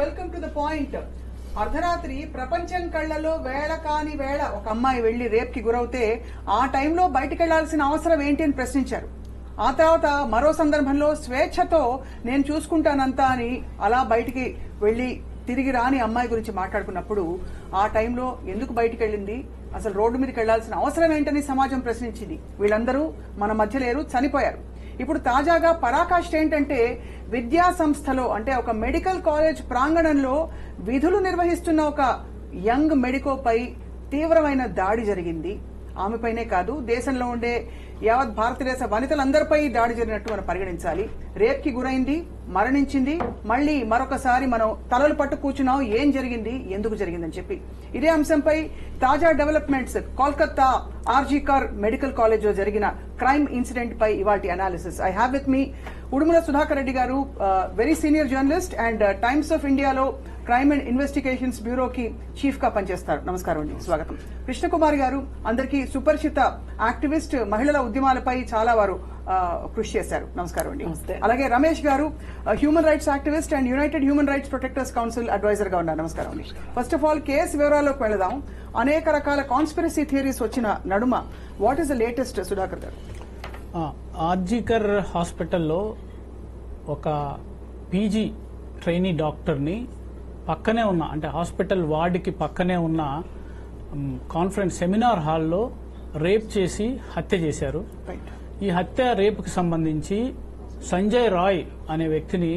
Welcome to the point. అర్ధరాత్రి ప్రపంచం కళ్లలో వేళ కాని వేళ ఒక అమ్మాయి వెళ్లి రేప్ కి గురవుతే ఆ టైంలో బయటికి వెళ్లాల్సిన అవసరం ఏంటి అని ప్రశ్నించారు. ఆ తర్వాత మరో సందర్భంలో స్వేచ్ఛతో నేను చూసుకుంటానంతా అని అలా బయటికి వెళ్లి తిరిగి రాని అమ్మాయి గురించి మాట్లాడుకున్నప్పుడు ఆ టైంలో ఎందుకు బయటికి వెళ్ళింది, అసలు రోడ్డు మీదకి వెళ్లాల్సిన అవసరం ఏంటని సమాజం ప్రశ్నించింది. వీళ్ళందరూ మన మధ్య లేరు, చనిపోయారు. ఇప్పుడు తాజాగా పరాకాష్ఠ ఏంటంటే విద్యా సంస్థలో అంటే ఒక మెడికల్ కాలేజ్ ప్రాంగణంలో విధులు నిర్వహిస్తున్న ఒక యంగ్ మెడికోపై తీవ్రమైన దాడి జరిగింది. ఆమెపైనే కాదు, దేశంలో ఉండే యావత్ భారతదేశ వనితలందరిపై దాడి జరిగినట్టు మనం పరిగణించాలి. రేప్ కి గురైంది, మరణించింది. మళ్లీ మరొకసారి మనం తలలు పట్టు కూర్చున్నాం, ఏం జరిగింది, ఎందుకు జరిగిందని చెప్పి. ఇదే అంశంపై తాజా developments, Kolkata RG Kar medical college లో జరిగిన క్రైమ్ ఇన్సిడెంట్ పై ఇవాల్టి analysis. I have with me Udumala Sudhakar Reddy గారు, very senior journalist and times of ఇండియాలో క్రైమ్ అండ్ ఇన్వెస్టిగేషన్స్ బ్యూరోకి చీఫ్ గా పనిచేస్తారు. నమస్కారం అండి, స్వాగతం. కృష్ణకుమారి గారు, అందరికీ సుపరిచిత యాక్టివిస్ట్, మహిళల ఉద్యమాలపై చాలా వారు కృషి చేశారు. నమస్కారం అండి. అలాగే రమేష్ గారు, human rights activist and united human rights protectors council adviser గా ఉన్నారు. నమస్కారం అండి. ఫస్ట్ ఆఫ్ ఆల్ కేసు వివరాల్లోకి వెళదాం. అనేక రకాల కాన్స్పిరసీ థియరీస్ వచ్చిన నడుమ what is the latest, Sudhakar గారు? ఆర్జీకర్ హాస్పిటల్లో ఒక పీజీ ట్రైనీ డాక్టర్ని పక్కనే ఉన్న, అంటే హాస్పిటల్ వార్డుకి పక్కనే ఉన్న కాన్ఫరెన్స్ సెమినార్ హాల్లో రేప్ చేసి హత్య చేశారు. ఈ హత్య రేపుకి సంబంధించి సంజయ్ రాయ్ అనే వ్యక్తిని,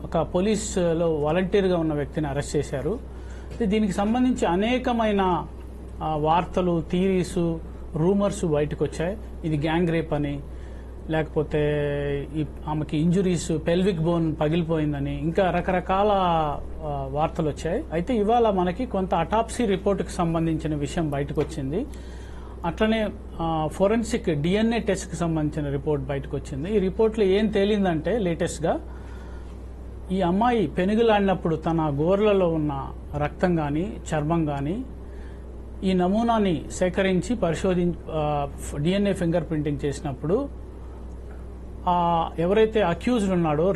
ఒక పోలీసులో వాలంటీర్ గా ఉన్న వ్యక్తిని అరెస్ట్ చేశారు. దీనికి సంబంధించి అనేకమైన వార్తలు, థీరీస్, రూమర్స్ బయటకు వచ్చాయి. ఇది గ్యాంగ్ రేప్ అని, లేకపోతే ఆమెకి ఇంజురీస్, పెల్విక్ బోన్ పగిలిపోయిందని, ఇంకా రకరకాల వార్తలు వచ్చాయి. అయితే ఇవాళ మనకి కొంత అటాప్సీ రిపోర్టుకి సంబంధించిన విషయం బయటకు వచ్చింది. అట్లనే ఫోరెన్సిక్ డిఎన్ఏ టెస్ట్ కి సంబంధించిన రిపోర్ట్ బయటకు వచ్చింది. ఈ రిపోర్ట్లో ఏం తేలిందంటే లేటెస్ట్ గా ఈ అమ్మాయి పెనుగులాడినప్పుడు తన గోర్లలో ఉన్న రక్తం గాని, చర్మం గాని ఈ నమూనాని సేకరించి డిఎన్ఏ ఫింగర్ ప్రింటింగ్ చేసినప్పుడు ఎవరైతే అక్యూజ్డ్ ఉన్నాడో,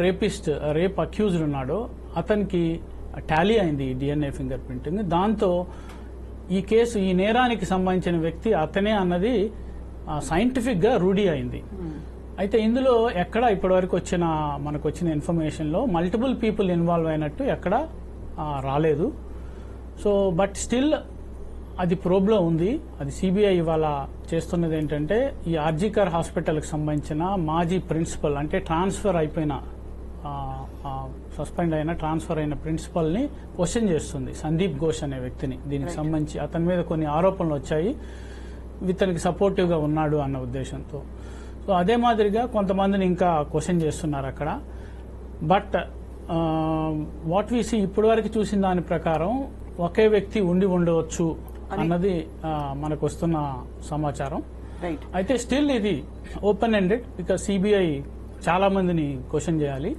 రేప్ అక్యూజ్డ్ ఉన్నాడో అతనికి టాలీ అయింది డిఎన్ఏ ఫింగర్ ప్రింటింగ్. దాంతో ఈ నేరానికి సంబంధించిన వ్యక్తి అతనే అన్నది సైంటిఫిక్ గా రూఢి అయింది. అయితే ఇందులో ఎక్కడ ఇప్పటివరకు మనకు వచ్చిన ఇన్ఫర్మేషన్ లో మల్టిపుల్ పీపుల్ ఇన్వాల్వ్ అయినట్టు ఎక్కడ రాలేదు. సో బట్ స్టిల్ అది ప్రోబ్లో ఉంది. అది సిబిఐ ఇవాళ చేస్తున్నది ఏంటంటే ఈ ఆర్జీకర్ హాస్పిటల్కి సంబంధించిన మాజీ ప్రిన్సిపల్, అంటే ట్రాన్స్ఫర్ అయిపోయిన, సస్పెండ్ అయిన, ట్రాన్స్ఫర్ అయిన ప్రిన్సిపల్ ని క్వశ్చన్ చేస్తుంది, సందీప్ ఘోష్ అనే వ్యక్తిని. దీనికి సంబంధించి అతని మీద కొన్ని ఆరోపణలు వచ్చాయి, ఇతనికి సపోర్టివ్ గా ఉన్నాడు అన్న ఉద్దేశంతో. సో అదే మాదిరిగా కొంతమందిని ఇంకా క్వశ్చన్ చేస్తున్నారు అక్కడ. బట్ వాట్ వి సీ, ఇప్పటి వరకు చూసిన దాని ప్రకారం ఒకే వ్యక్తి ఉండవచ్చు అన్నది మనకు వస్తున్న సమాచారం. అయితే స్టిల్ ఇది ఓపెన్ ఎండెడ్, బికాజ్ సిబిఐ చాలా మందిని క్వశ్చన్ చేయాలి.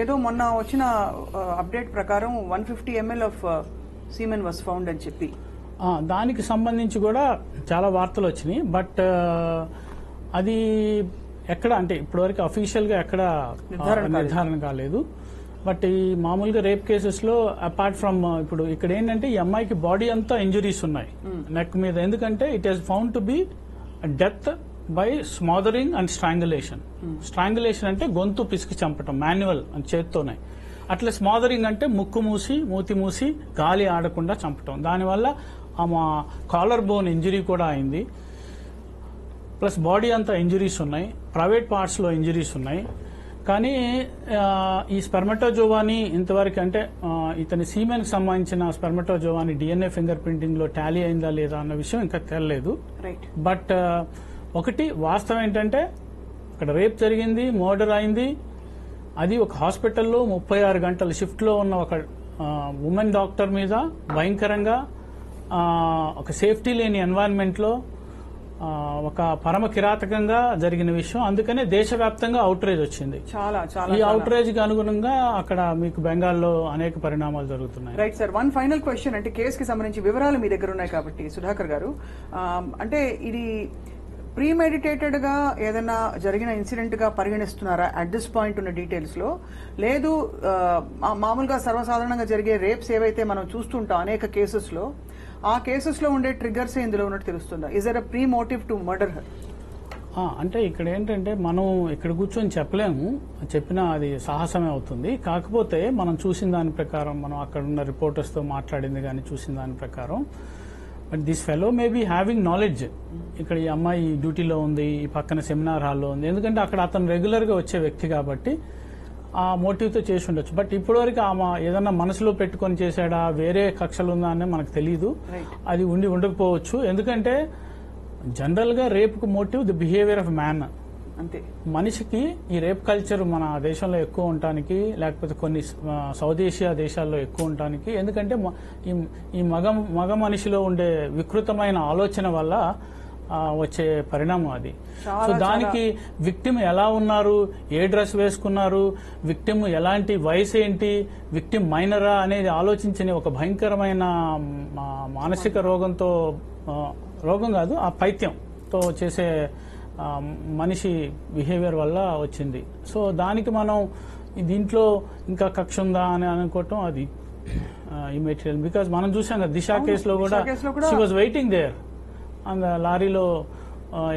ఏదో మొన్న వచ్చిన అప్డేట్ ప్రకారం 150 ml of semen was found అని చెప్పి దానికి సంబంధించి కూడా చాలా వార్తలు వచ్చినాయి. బట్ అది ఎక్కడ, అంటే ఇప్పటివరకు అఫీషియల్ గా ఎక్కడ నిర్ధారణ కాలేదు. బట్ ఈ మామూలుగా రేప్ కేసెస్ లో అపార్ట్ ఫ్రమ్ ఇప్పుడు ఇక్కడ ఏంటంటే ఈ అమ్మాయికి బాడీ అంతా ఇంజురీస్ ఉన్నాయి నెక్ మీద. ఎందుకంటే it is found to be death by smothering and strangulation. Strangulation అంటే గొంతు పిసికి చంపటం, మాన్యువల్ అని చేత్తోనే. అట్లా స్మాదరింగ్ అంటే ముక్కు మూసి, మూతి మూసి, గాలి ఆడకుండా చంపటం. దానివల్ల ఆమె కాలర్ బోన్ ఇంజురీ కూడా అయింది. ప్లస్ బాడీ అంతా ఇంజురీస్ ఉన్నాయి, ప్రైవేట్ పార్ట్స్ లో ఇంజురీస్ ఉన్నాయి. కానీ ఈ స్పెర్మటోజోవాని ఇంతవరకు, అంటే ఇతని సీమెన్ కి సంబంధించిన స్పెర్మటోజోవాని డిఎన్ఏ ఫింగర్ ప్రింటింగ్ లో టాలీ అయిందా లేదా అన్న విషయం ఇంకా తెలియలేదు. బట్ ఒకటి వాస్తవం ఏంటంటే అక్కడ రేప్ జరిగింది, మర్డర్ అయింది. అది ఒక హాస్పిటల్లో 36 గంటల షిఫ్ట్ లో ఉన్న ఒక ఉమెన్ డాక్టర్ మీద భయంకరంగా, ఒక సేఫ్టీ లేని ఎన్వైరన్మెంట్ లో ఒక పరమ కిరాతకంగా జరిగిన విషయం. అందుకనే దేశవ్యాప్తంగా అవుట్రేజ్ వచ్చింది. ఈ అవుట్రేజ్ కి అనుగుణంగా అక్కడ మీకు బెంగాల్లో అనేక పరిణామాలు జరుగుతున్నాయి. Right sir, one final question. అంటే కేసుకి సంబంధించి వివరాలు మీ దగ్గర ఉన్నాయి కాబట్టి సుధాకర్ గారు, అంటే ఇది ప్రీమెడిటేటెడ్ గా ఏదైనా జరిగిన ఇన్సిడెంట్ గా పరిగణిస్తున్నారా అట్ దిస్ పాయింట్ ఉన్న డీటెయిల్స్ లో? లేదు మామూలుగా సర్వసాధారణంగా జరిగే రేప్స్ ఏవైతే మనం చూస్తుంటాం అనేక కేసెస్ లో, ఆ కేసెస్ లో ఉండే ట్రిగ్గర్స్ ఇందులో ఉన్నట్టు తెలుస్తుందా? Is there a pre motive to murder her? అంటే ఇక్కడ ఏంటంటే మనం ఇక్కడ కూర్చొని చెప్పలేము, చెప్పినా అది సాహసమే అవుతుంది. కాకపోతే మనం చూసిన దాని ప్రకారం, మనం అక్కడ ఉన్న రిపోర్టర్స్తో మాట్లాడింది కానీ చూసిన దాని ప్రకారం, but this fellow may be having knowledge. ఇక్కడ ఈ అమ్మాయి డ్యూటీలో ఉంది, ఈ పక్కన సెమినార్ హాల్లో ఉంది, ఎందుకంటే అక్కడ అతను రెగ్యులర్గా వచ్చే వ్యక్తి కాబట్టి ఆ మోటివ్తో చేసి ఉండొచ్చు. బట్ ఇప్పటివరకు ఆమె ఏదన్నా మనసులో పెట్టుకొని చేశాడా, వేరే కక్షలు ఉందా అని మనకు తెలియదు. అది ఉండకపోవచ్చు. ఎందుకంటే జనరల్ గా రేప్ కు motive the behaviour of man. అంతే. మనిషికి ఈ రేప్ కల్చర్ మన దేశంలో ఎక్కువ ఉండటానికి, లేకపోతే కొన్ని సౌత్ ఏషియా దేశాల్లో ఎక్కువ ఉండటానికి, ఎందుకంటే ఈ మగ మనిషిలో ఉండే వికృతమైన ఆలోచన వల్ల వచ్చే పరిణామం అది. సో దానికి విక్టిమ్ ఎలా ఉన్నారు, ఏ డ్రెస్ వేసుకున్నారు, విక్టిమ్ ఎలాంటి వయసు ఏంటి, విక్టిమ్ మైనరా అనేది ఆలోచించని ఒక భయంకరమైన మానసిక రోగం కాదు, ఆ పైత్యంతో చేసే మనిషి బిహేవియర్ వల్ల వచ్చింది. సో దానికి మనం దీంట్లో ఇంకా కక్ష ఉందా అని అనుకోవటం అది ఇమెటీరియల్. బికాజ్ మనం చూసాం కదా దిశ కేసులో కూడా she was waiting there, and లారీలో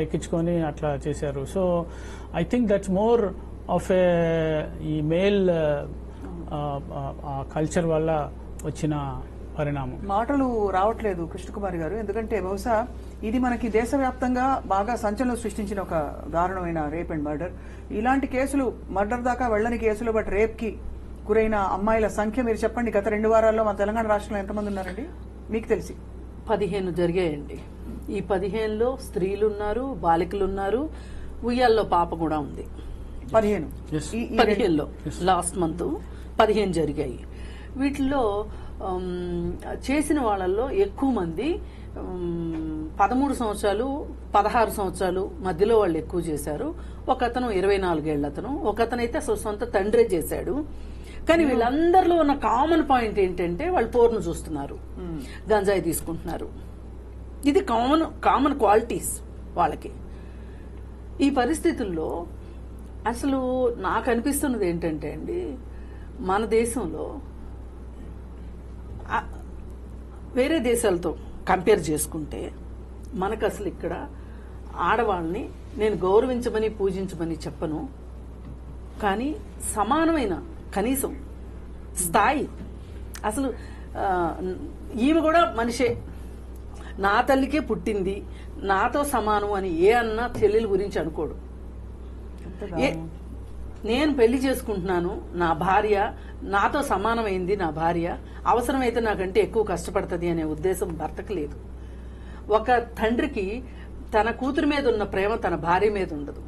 ఎక్కించుకొని అట్లా చేశారు. So I think that's more of ఈ మేల్ కల్చర్ వల్ల వచ్చిన పరిణామం. మాటలు రావట్లేదు కృష్ణకుమారి గారు, ఎందుకంటే బహుశా ఇది మనకి దేశవ్యాప్తంగా బాగా సంచలనం సృష్టించిన ఒక దారుణమైన రేప్ అండ్ మర్డర్. ఇలాంటి కేసులు, మర్డర్ దాకా వెళ్ళని కేసులు, బట్ రేప్ కి గురైన అమ్మాయిల సంఖ్య మీరు చెప్పండి. గత 2 వారాల్లో మన తెలంగాణ రాష్ట్రంలో ఎంతమంది ఉన్నారండి మీకు తెలిసి? 15 జరిగాయండి. ఈ 15లో స్త్రీలు ఉన్నారు, బాలికలు ఉన్నారు, ఉయ్యాల్లో పాప కూడా ఉంది. 15లో లాస్ట్ మంత్ 15 జరిగాయి. వీటిల్లో చేసిన వాళ్ళల్లో ఎక్కువ మంది 13 సంవత్సరాలు 16 సంవత్సరాలు మధ్యలో వాళ్ళు ఎక్కువ చేశారు. ఒక అతను 24 ఏళ్ల అతను, ఒక అతనైతే అసలు సొంత తండ్రే చేశాడు. కానీ వీళ్ళందరిలో ఉన్న కామన్ పాయింట్ ఏంటంటే వాళ్ళు పోర్ను చూస్తున్నారు, గంజాయి తీసుకుంటున్నారు. ఇది కామన్ క్వాలిటీస్ వాళ్ళకి. ఈ పరిస్థితుల్లో అసలు నాకు అనిపిస్తున్నది ఏంటంటే అండి, మన దేశంలో వేరే దేశాలతో కంపేర్ చేసుకుంటే మనకు అసలు ఇక్కడ ఆడవాళ్ళని నేను గౌరవించమని పూజించమని చెప్పను, కానీ సమానమైన కనీసం స్థాయి, అసలు ఈమె కూడా మనిషే, నా తల్లికే పుట్టింది, నాతో సమానం అని ఏ అన్నా చెల్లెల గురించి అనుకోడు. నేను పెళ్లి చేసుకుంటున్నాను, నా భార్య నాతో సమానమైంది, నా భార్య అవసరమైతే నాకంటే ఎక్కువ కష్టపడుతుంది అనే ఉద్దేశం భర్తకు లేదు. ఒక తండ్రికి తన కూతురు మీద ఉన్న ప్రేమ తన భార్య మీద ఉండదు.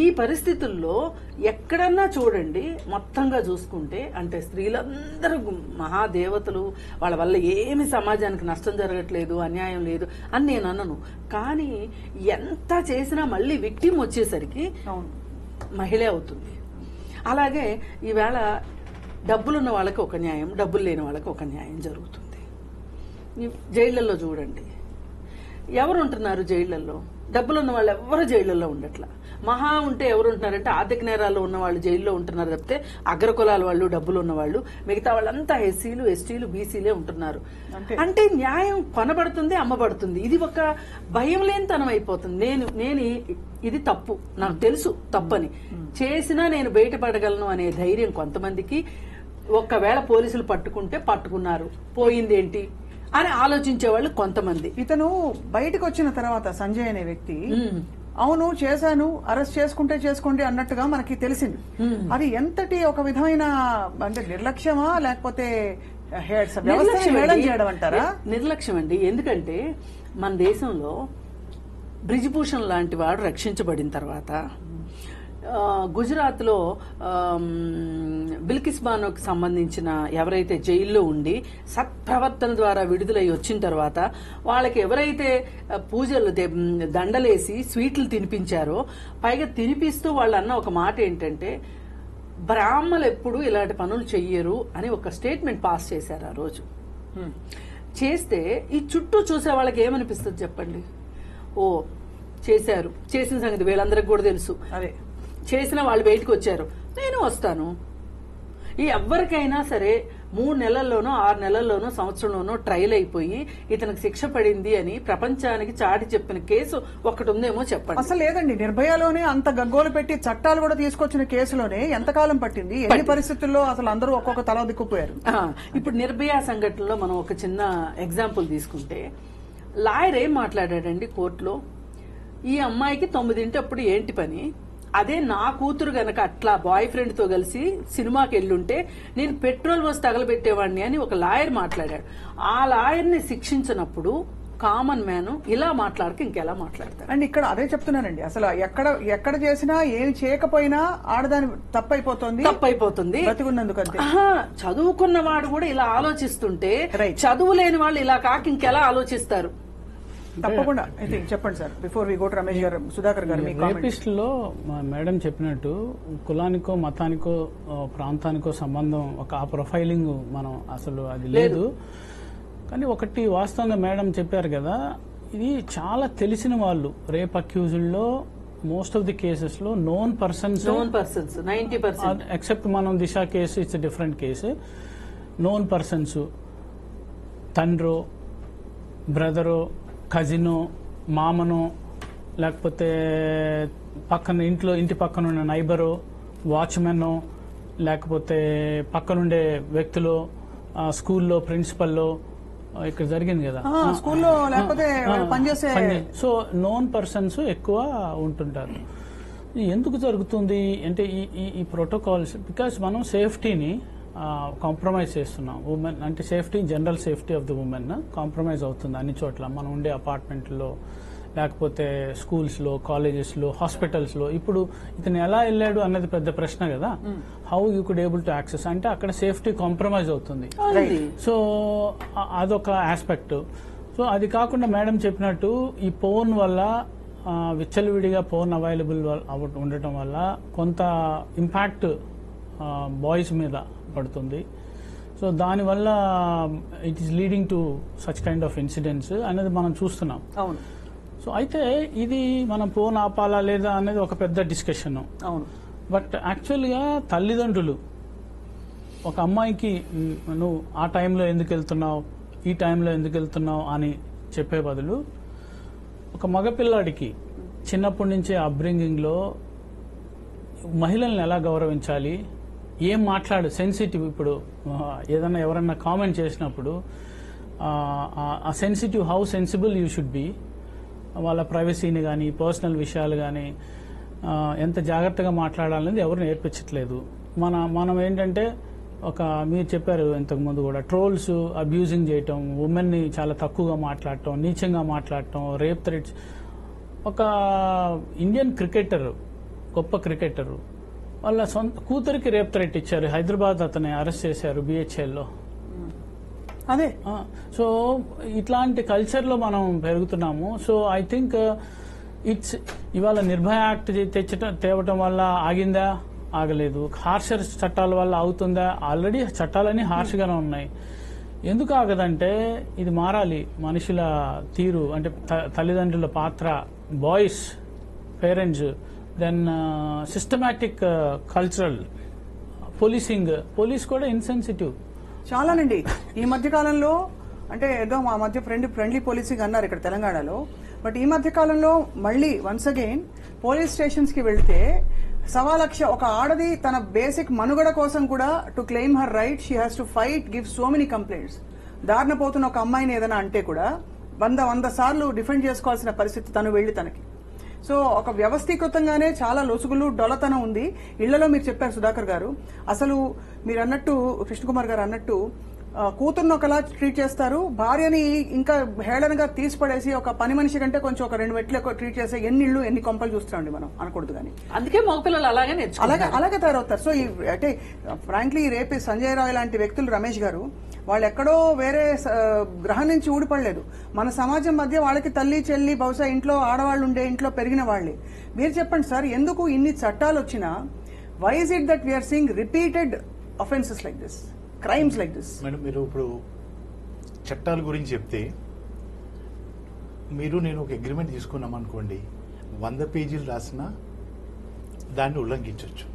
ఈ పరిస్థితుల్లో ఎక్కడన్నా చూడండి, మొత్తంగా చూసుకుంటే అంటే స్త్రీలందరూ మహాదేవతలు, వాళ్ళ వల్ల ఏమి సమాజానికి నష్టం జరగట్లేదు, అన్యాయం లేదు అని నేను అన్నను. కానీ ఎంత చేసినా మళ్ళీ విక్టిమ్ వచ్చేసరికి మహిళే అవుతుంది. అలాగే ఈవేళ డబ్బులున్న వాళ్ళకి ఒక న్యాయం, డబ్బులు లేని వాళ్ళకి ఒక న్యాయం జరుగుతుంది. జైళ్లలో చూడండి, ఎవరు ఉంటున్నారు జైళ్లలో? డబ్బులున్న వాళ్ళు ఎవరు జైళ్లలో ఉండట్లా. మహా ఉంటే ఎవరు ఉంటున్నారంటే ఆర్థిక నేరాల్లో ఉన్న వాళ్ళు జైల్లో ఉంటున్నారు తప్పితే అగ్రకులాల వాళ్ళు, డబ్బులు ఉన్న వాళ్ళు, మిగతా వాళ్ళంతా ఎస్సీలు, ఎస్టీలు, బీసీలే ఉంటున్నారు. అంటే న్యాయం కొనబడుతుంది, అమ్మబడుతుంది. ఇది ఒక భయం లేనితనం అయిపోతుంది. నేను ఇది తప్పు, నాకు తెలుసు తప్పని, చేసినా నేను బయటపడగలను అనే ధైర్యం కొంతమందికి. ఒక్కవేళ పోలీసులు పట్టుకుంటే పట్టుకున్నారు, పోయిందేంటి అని ఆలోచించే వాళ్ళు కొంతమంది. ఇతను బయటకు వచ్చిన తర్వాత సంజయ్ అనే వ్యక్తి అవును చేశాను, అరెస్ట్ చేసుకోండి అన్నట్టుగా మనకి తెలిసింది. అది ఎంతటి ఒక విధమైన అంటే నిర్లక్ష్యమా, లేకపోతే చేయడం అంటారా? నిర్లక్ష్యం అండి. ఎందుకంటే మన దేశంలో బ్రిజ్భూషణ్ లాంటి వాడు రక్షించబడిన తర్వాత, గుజరాత్ లో బిల్కిస్ బానోకి సంబంధించిన ఎవరైతే జైల్లో ఉండి సత్ప్రవర్తన ద్వారా విడుదలై వచ్చిన తర్వాత వాళ్ళకి ఎవరైతే పూజలు దండలేసి స్వీట్లు తినిపించారో, పైగా తినిపిస్తూ వాళ్ళు అన్న ఒక మాట ఏంటంటే బ్రాహ్మలు ఎప్పుడు ఇలాంటి పనులు చెయ్యరు అని ఒక స్టేట్మెంట్ పాస్ చేశారు ఆ రోజు. చేస్తే ఈ చుట్టూ చూసే వాళ్ళకి ఏమనిపిస్తుంది చెప్పండి? ఓ చేశారు, చేసిన సంగతి వీళ్ళందరికి కూడా తెలుసు, అదే చేసిన వాళ్ళు బయటకు వచ్చారు, నేను వస్తాను. ఈ ఎవరికైనా సరే 3 నెలల్లోనో 6 నెలల్లోనో సంవత్సరంలోనో ట్రయల్ అయిపోయి ఇతనికి శిక్ష పడింది అని ప్రపంచానికి చాటి చెప్పిన కేసు ఒకటి ఉందేమో చెప్పండి. అసలు లేదండి. నిర్భయలోనే అంత గగ్గోలు పెట్టి చట్టాలు కూడా తీసుకొచ్చిన కేసులోనే ఎంతకాలం పట్టింది, ఎన్ని పరిస్థితుల్లో అసలు అందరూ ఒక్కొక్క తల దిక్కుపోయారు. ఇప్పుడు నిర్భయ సంఘటనలో మనం ఒక చిన్న ఎగ్జాంపుల్ తీసుకుంటే, లాయర్ ఏం మాట్లాడాడండి కోర్టులో, ఈ అమ్మాయికి 9 అప్పుడు ఏంటి పని, అదే నా కూతురు గనక అట్లా బాయ్ ఫ్రెండ్ తో కలిసి సినిమాకి వెళ్ళుంటే నేను పెట్రోల్ బస్ తగలబెట్టేవాడిని అని ఒక లాయర్ మాట్లాడాడు. ఆ లాయర్ ని శిక్షించినప్పుడు కామన్ మ్యాన్ ఇలా మాట్లాడక ఇంకెలా మాట్లాడతారు? అండ్ ఇక్కడ అదే చెప్తున్నానండి, అసలు ఎక్కడ చేసినా ఏమి చేయకపోయినా ఆడదాని తప్పైపోతుంది బతికున్నందుకు. అంతే. చదువుకున్న వాడు కూడా ఇలా ఆలోచిస్తుంటే చదువు లేని వాళ్ళు ఇలా కాక ఇంకెలా ఆలోచిస్తారు? తప్పకుండా. చెప్పండి sir, before we go to Ramesh గారు, సుధాకర్ గారు. రేపిస్ట్ లో మేడం చెప్పినట్టు కులానికో మతానికో ప్రాంతానికో సంబంధం, ఒక ఆ ప్రొఫైలింగ్ మనం అసలు అది లేదు. కానీ ఒకటి వాస్తవంగా మేడం చెప్పారు కదా, ఇది చాలా తెలిసిన వాళ్ళు రేప్ అక్యూజ్డ్లో మోస్ట్ ఆఫ్ ది కేసెస్ లో నోన్ పర్సన్స్ 90%, ఎక్సెప్ట్ మనం Disha case it's different case. Known persons, తండ్రో, బ్రదరో, కజినో, మామనో, లేకపోతే పక్కన ఇంటి పక్కన ఉన్న నైబరో, వాచ్మెన్, లేకపోతే పక్కనుండే వ్యక్తులు, స్కూల్లో ప్రిన్సిపల్లో, ఇక్కడ జరిగింది కదా స్కూల్లో, లేకపోతే పనిచేసే. సో నోన్ పర్సన్స్ ఎక్కువ ఉంటుంటారు. ఎందుకు జరుగుతుంది అంటే ఈ ప్రోటోకాల్స్, బికాస్ మనం సేఫ్టీని కాంప్రమైజ్ చేస్తున్నాం. ఉమెన్ అంటే safety, general safety of the women compromise అవుతుంది అన్ని చోట్ల. మనం ఉండే అపార్ట్మెంట్లో, లేకపోతే స్కూల్స్లో, కాలేజెస్లో, హాస్పిటల్స్లో. ఇప్పుడు ఇతను ఎలా వెళ్ళాడు అన్నది పెద్ద ప్రశ్న కదా. How you could able to access అంటే అక్కడ సేఫ్టీ కాంప్రమైజ్ అవుతుంది. సో అదొక ఆస్పెక్ట్. సో అది కాకుండా మేడం చెప్పినట్టు ఈ ఫోన్ వల్ల, విచ్చలవిడిగా ఫోన్ అవైలబుల్ ఉండటం వల్ల కొంత ఇంపాక్ట్ బాయ్స్ మీద పడుతుంది. సో దానివల్ల it is leading to such kind of incidents అనేది మనం చూస్తున్నాం. అవును. సో అయితే ఇది మనం ఫోన్ ఆపాలా లేదా అనేది ఒక పెద్ద డిస్కషన్. అవును. బట్ యాక్చువల్గా తల్లిదండ్రులు ఒక అమ్మాయికి నువ్వు ఆ టైంలో ఎందుకు వెళ్తున్నావు, ఈ టైంలో ఎందుకు వెళ్తున్నావు అని చెప్పే బదులు, ఒక మగపిల్లాడికి చిన్నప్పటి నుంచే అప్బ్రింగింగ్లో మహిళల్ని ఎలా గౌరవించాలి, ఏం మాట్లాడు, సెన్సిటివ్. ఇప్పుడు ఏదన్నా ఎవరన్నా కామెంట్ చేసినప్పుడు ఆ sensitive, how sensible you should be, వాళ్ళ ప్రైవసీని కానీ పర్సనల్ విషయాలు కానీ ఎంత జాగ్రత్తగా మాట్లాడాలనేది ఎవరు నేర్పించట్లేదు. మనం ఏంటంటే మీరు చెప్పారు ఇంతకుముందు కూడా, ట్రోల్స్, అబ్యూజింగ్ చేయటం, ఉమెన్ని చాలా తక్కువగా మాట్లాడటం, నీచంగా మాట్లాడటం, రేప్ థ్రెట్స్. ఒక ఇండియన్ క్రికెటర్, గొప్ప క్రికెటర్, వాళ్ళ సొంత కూతురికి రేప్ థ్రెట్ ఇచ్చారు. హైదరాబాద్ అతన్ని అరెస్ట్ చేశారు BHLలో. అదే. సో ఇట్లాంటి కల్చర్లో మనం పెరుగుతున్నాము. సో ఐ థింక్ ఇట్స్ ఇవాళ నిర్భయ యాక్ట్ తేవటం వల్ల ఆగిందా? ఆగలేదు. హార్షర్ చట్టాల వల్ల అవుతుందా? ఆల్రెడీ చట్టాలన్నీ హార్ష్గానే ఉన్నాయి. ఎందుకు ఆగదంటే ఇది మారాలి. మనుషుల తీరు అంటే తల్లిదండ్రుల పాత్ర, boys, parents, then systematic cultural policing. Police కూడా ఇన్సెన్సిటివ్ చాలానండి ఈ మధ్య కాలంలో. అంటే ఏదో మా మధ్య ఫ్రెండ్లీ పోలీసింగ్ అన్నారు ఇక్కడ తెలంగాణలో. బట్ ఈ మధ్య కాలంలో మళ్ళీ వన్స్ అగైన్ పోలీస్ స్టేషన్స్ కి వెళ్తే 1,00,000 ఒక ఆడది తన బేసిక్ మనుగడ కోసం కూడా to claim her right she has to fight, give so many complaints. దారిన పోతున్న ఒక అమ్మాయిని ఏదైనా అంటే కూడా 100 సార్లు డిఫెండ్ చేసుకోవాల్సిన పరిస్థితి తను వెళ్లి తనకి. సో ఒక వ్యవస్థీకృతంగానే చాలా లొసుగులు, డొలతనం ఉంది. ఇళ్లలో మీరు చెప్పారు సుధాకర్ గారు, అసలు మీరు అన్నట్టు, కృష్ణకుమార్ గారు అన్నట్టు, కూతుర్ని ఒకలా ట్రీట్ చేస్తారు, భార్యని ఇంకా హేళనగా తీసిపడేసి ఒక పని మనిషి కంటే కొంచెం ఒక 2 మెట్లు ఎక్కువ ట్రీట్ చేసే ఎన్ని ఇళ్ళు, ఎన్ని కొంపలు చూస్తామండి మనం, అనకూడదు. కానీ అందుకే మగపిల్లలు అలాగే తయారవుతారు. సో అంటే ఫ్రాంక్లీ రేపు సంజయ్ రాయ్ లాంటి వ్యక్తులు, రమేష్ గారు, వాళ్ళు ఎక్కడో వేరే గ్రహం నుంచి ఊడిపడలేదు. మన సమాజం మధ్య వాళ్ళకి తల్లి, చెల్లి, బహుశా ఇంట్లో ఆడవాళ్ళు ఉండే ఇంట్లో పెరిగిన వాళ్ళే. మీరు చెప్పండి సార్, ఎందుకు ఇన్ని చట్టాలు వచ్చినా why is it that we're seeing repeated offences like this, crimes like this? Madam, మీరు ఇప్పుడు చట్టాల గురించి చెప్తే మీరు నేను ఒక అగ్రిమెంట్ తీసుకున్నాం అనుకోండి, 100 పేజీలు రాసినా దాన్ని ఉల్లంఘించవచ్చు.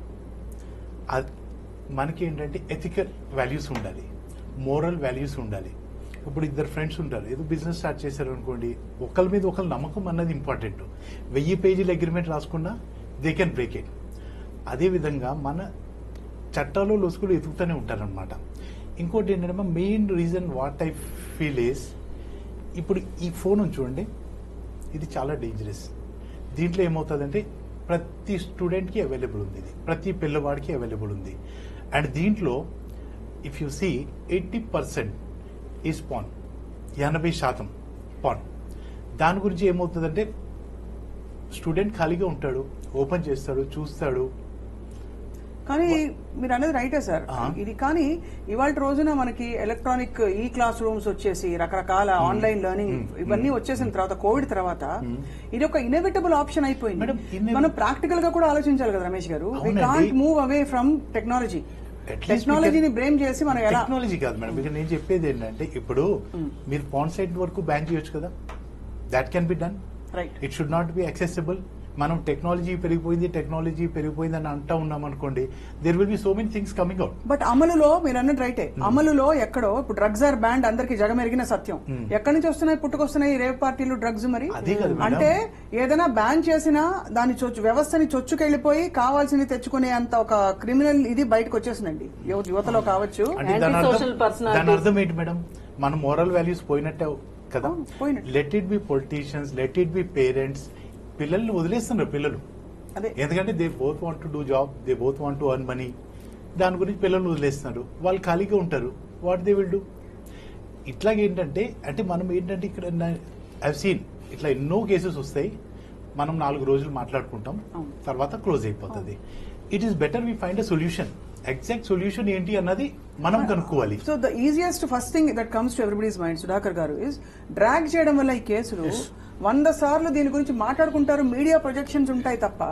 మనకి ఏంటంటే ఎథికల్ వాల్యూస్ ఉండాలి, మోరల్ వాల్యూస్ ఉండాలి. ఇప్పుడు ఇద్దరు ఫ్రెండ్స్ ఉంటారు, ఏదో బిజినెస్ స్టార్ట్ చేశారు అనుకోండి, ఒకరి మీద ఒకరు నమ్మకం అన్నది ఇంపార్టెంట్. 1000 పేజీల అగ్రిమెంట్ రాసుకున్నా దే కెన్ బ్రేక్ ఇట్. అదేవిధంగా మన చట్టాలు లొసుకులు ఎదుగుతూనే ఉంటారనమాట. ఇంకోటి ఏంటంటే main reason what I feel is, ఇప్పుడు ఈ ఫోన్ చూడండి, ఇది చాలా డేంజరస్. దీంట్లో ఏమవుతుందంటే ప్రతి స్టూడెంట్కి అవైలబుల్ ఉంది, ఇది ప్రతి పిల్లవాడికి అవైలబుల్ ఉంది. అండ్ దీంట్లో if you see 80% is porn, 80% porn. దాని గురించి ఏమవుతుందంటే స్టూడెంట్ ఖాళీగా ఉంటాడు, ఓపెన్ చేస్తాడు, చూస్తాడు. కానీ మీరు అనేది రైటే సార్, ఇది కానీ ఇవాళ రోజున మనకి ఎలక్ట్రానిక్ ఈ క్లాస్ రూమ్స్ వచ్చేసి రకరకాల ఆన్లైన్ లెర్నింగ్ ఇవన్నీ వచ్చేసిన తర్వాత, కోవిడ్ తర్వాత ఇది ఒక ఇన్ఎవిటబుల్ ఆప్షన్ అయిపోయింది. మనం ప్రాక్టికల్ గా కూడా ఆలోచించాలి కదా రమేష్ గారు. We can't move away from technology. టెక్నాలజీని బ్లేమ్ చేసి మనం ఎలా, టెక్నాలజీ కాదు మేడం, ఇక నేను చెప్పేది ఏంటంటే ఇప్పుడు మీరు పాన్ సైట్ వరకు బ్యాన్ చేయొచ్చు కదా, that can be done. Right, it should not be accessible. మనం టెక్నాలజీ పెరిగిపోయింది అని అంటా ఉన్నాం అనుకోండి, there will be so many things coming out. But అమలులో మీరు అన్నట్టు రైటే, అమలులో ఎక్కడో ఇప్పుడు డ్రగ్స్ ఆర్ బ్యాండ్, అందరికి జగమెరిగిన సత్యం. ఎక్కడి నుంచి వస్తున్నాయి, పుట్టుకొస్తున్నాయి రేవ్ పార్టీలు, డ్రగ్స్. మరి అంటే ఏదైనా బ్యాన్ చేసినా దాని వ్యవస్థని చొచ్చుకెళ్లిపోయి కావాల్సింది తెచ్చుకునే అంత ఒక క్రిమినల్ ఇది బయటకు వచ్చేసిందండి యువతలో కావచ్చు. దాని అర్థం ఏంటి మేడం, మన మోరల్ వాల్యూస్ పోయినట్టే కదా. Let it be politicians, let it be parents. పిల్లల్ని వదిలేస్తున్నారు పిల్లలు, ఎందుకంటే they both want to do job, they both want to earn money. దాని గురించి పిల్లల్ని వదిలేస్తున్నారు, వాళ్ళు ఖాళీగా ఉంటారు. What they will do? ఇట్లాగేంటంటే అంటే మనం ఏంటంటే ఇక్కడ ఐ సీన్ ఇట్లా ఎన్నో కేసెస్ వస్తాయి, మనం 4 రోజులు మాట్లాడుకుంటాం, తర్వాత క్లోజ్ అయిపోతుంది. It is better we find a solution. Exact solution ఏంటి అన్నది మనం కనుక్కోవాలి. So the easiest first thing that comes to everybody's mind, Sudhakar గారు, ఇస్ డ్రాగ్ చేయడం వల్ల ఈ కేసులు 100 సార్లు దీని గురించి మాట్లాడుకుంటారు, మీడియా ప్రొజెక్షన్స్ ఉంటాయి తప్ప,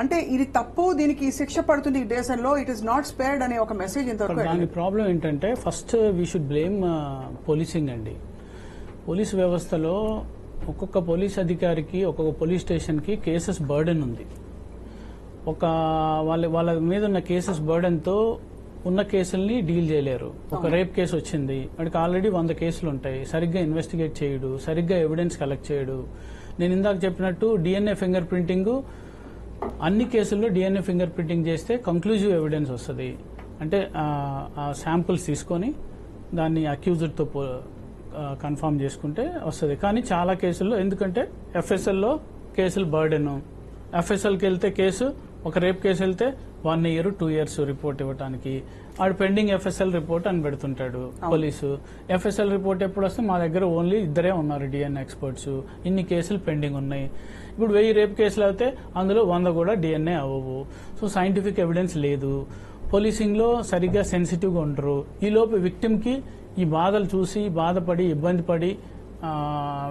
అంటే ఇది తప్పు, దీనికి శిక్ష పడుతుంది ఈ దేశంలో, ఇట్ ఇస్ నాట్ స్పేర్డ్ అనే ఒక మెసేజ్ ఇంతవరకు. దాని ప్రాబ్లం ఏంటంటే first we should blame policing అండి. పోలీస్ వ్యవస్థలో ఒక్కొక్క పోలీస్ అధికారికి, ఒక్కొక్క పోలీస్ స్టేషన్ కి కేసెస్ బర్డెన్ ఉంది. వాళ్ళ మీద ఉన్న కేసెస్ బర్డెన్ తో ఉన్న కేసుల్ని డీల్ చేయలేరు. ఒక రేప్ కేసు వచ్చింది, వాడికి ఆల్రెడీ 100 కేసులు ఉంటాయి, సరిగ్గా ఇన్వెస్టిగేట్ చేయడు, సరిగ్గా ఎవిడెన్స్ కలెక్ట్ చేయడు. నేను ఇందాక చెప్పినట్టు డిఎన్ఏ ఫింగర్ ప్రింటింగ్, అన్ని కేసుల్లో డిఎన్ఏ ఫింగర్ ప్రింటింగ్ చేస్తే కంక్లూజివ్ ఎవిడెన్స్ వస్తుంది. అంటే శాంపుల్స్ తీసుకొని దాన్ని అక్యూజ్డ్తో కన్ఫర్మ్ చేసుకుంటే వస్తుంది. కానీ చాలా కేసుల్లో ఎందుకంటే ఎఫ్ఎస్ఎల్లో కేసులు బర్డెన్, ఎఫ్ఎస్ఎల్కి వెళ్తే కేసు, ఒక రేప్ కేసు వెళ్తే 1 year 2 years రిపోర్ట్ ఇవ్వడానికి, ఆడు పెండింగ్ ఎఫ్ఎస్ఎల్ రిపోర్ట్ అని పెడుతుంటాడు పోలీసు. ఎఫ్ఎస్ఎల్ రిపోర్ట్ ఎప్పుడు వస్తే మా దగ్గర ఓన్లీ 2 ఉన్నారు డిఎన్ఏ ఎక్స్పర్ట్స్, ఇన్ని కేసులు పెండింగ్ ఉన్నాయి. ఇప్పుడు 1000 రేప్ కేసులు అయితే అందులో 100 కూడా డిఎన్ఏ అవ్వవు. సో సైంటిఫిక్ ఎవిడెన్స్ లేదు. పోలీసింగ్ లో సరిగ్గా సెన్సిటివ్గా ఉండరు. ఈ లోపు విక్టిమ్ కి ఈ బాధలు చూసి బాధపడి ఇబ్బంది పడి